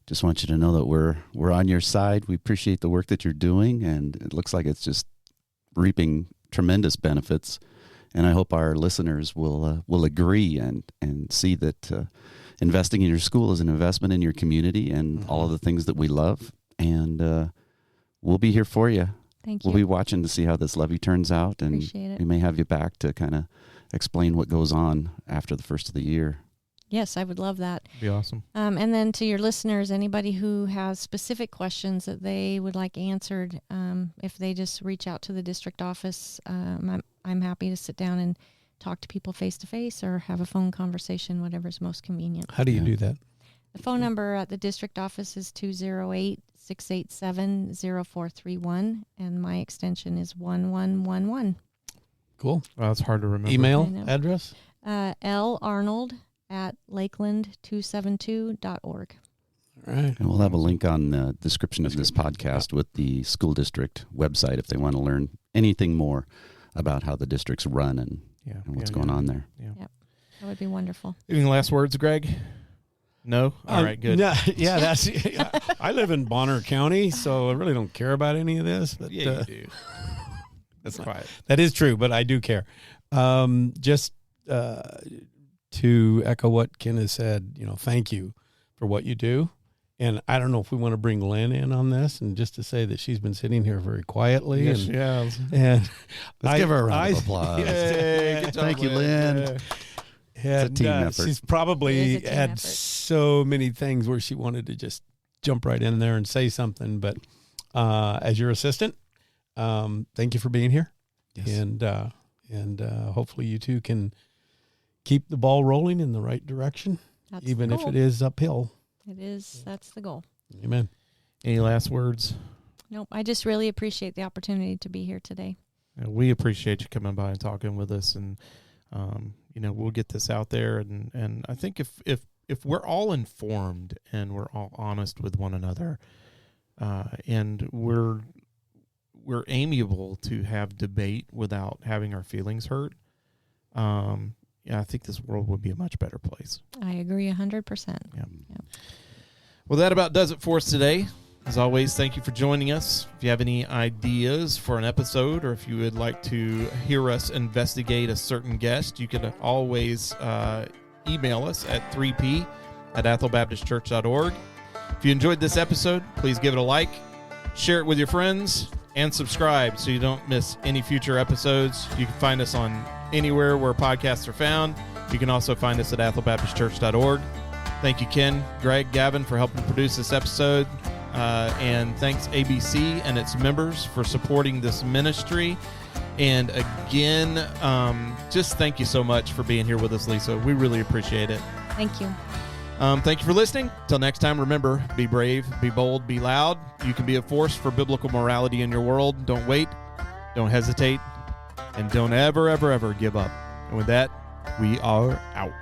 just want you to know that we're on your side. We appreciate the work that you're doing, and it looks like it's just reaping tremendous benefits. And I hope our listeners will agree and see that investing in your school is an investment in your community and all of the things that we love. And we'll be here for you. Thank you. We'll be watching to see how this levy turns out, and Appreciate it. we may have you back to kind of explain what goes on after the first of the year. Yes, I would love that. Be awesome. And then to your listeners, anybody who has specific questions that they would like answered, if they just reach out to the district office, I'm happy to sit down and talk to people face to face or have a phone conversation, whatever's most convenient. How do you do that? The phone number at the district office is 208-687-0431, and my extension is 1111. Cool. Well, it's hard to remember. I Email know. address? larnold@lakeland272.org. All right. And we'll have a link on the description of this podcast with the school district website if they want to learn anything more about how the district's run and what's going on there. Yeah. Yep. That would be wonderful. Any last words, Greg? No? All right, good. Yeah, that's. I live in Bonner County, so I really don't care about any of this. But Yeah, you do. That's quiet. that is true, but I do care. Just to echo what Ken has said, thank you for what you do. And I don't know if we want to bring Lynn in on this, and just to say that she's been sitting here very quietly. Yes, and, yeah. and Let's give her a round of applause. Yay, good job, Thank you, Lynn. Yeah. And, It's a team effort. She's It probably is a team had effort. so many things where she wanted to just jump right in there and say something. But as your assistant, thank you for being here. Yes. And hopefully you two can keep the ball rolling in the right direction, That's even the if goal. it is uphill. It is. That's the goal. Amen. Any last words? Nope. I just really appreciate the opportunity to be here today. We appreciate you coming by and talking with us, and we'll get this out there. And I think if we're all informed and we're all honest with one another, and we're amiable to have debate without having our feelings hurt, I think this world would be a much better place. I agree 100%. Yeah. Yep. Well, that about does it for us today. As always, thank you for joining us. If you have any ideas for an episode, or if you would like to hear us investigate a certain guest, you can always email us at 3p@ethelbaptistchurch.org. If you enjoyed this episode, please give it a like, share it with your friends, and subscribe so you don't miss any future episodes. You can find us on anywhere where podcasts are found. You can also find us at ethelbaptistchurch.org. Thank you, Ken, Greg, Gavin, for helping produce this episode. And thanks ABC and its members for supporting this ministry. And again, just thank you so much for being here with us, Lisa. We really appreciate it. Thank you. Thank you for listening. Till next time, remember, be brave, be bold, be loud. You can be a force for biblical morality in your world. Don't wait, don't hesitate, and don't ever, ever, ever give up. And with that, we are out.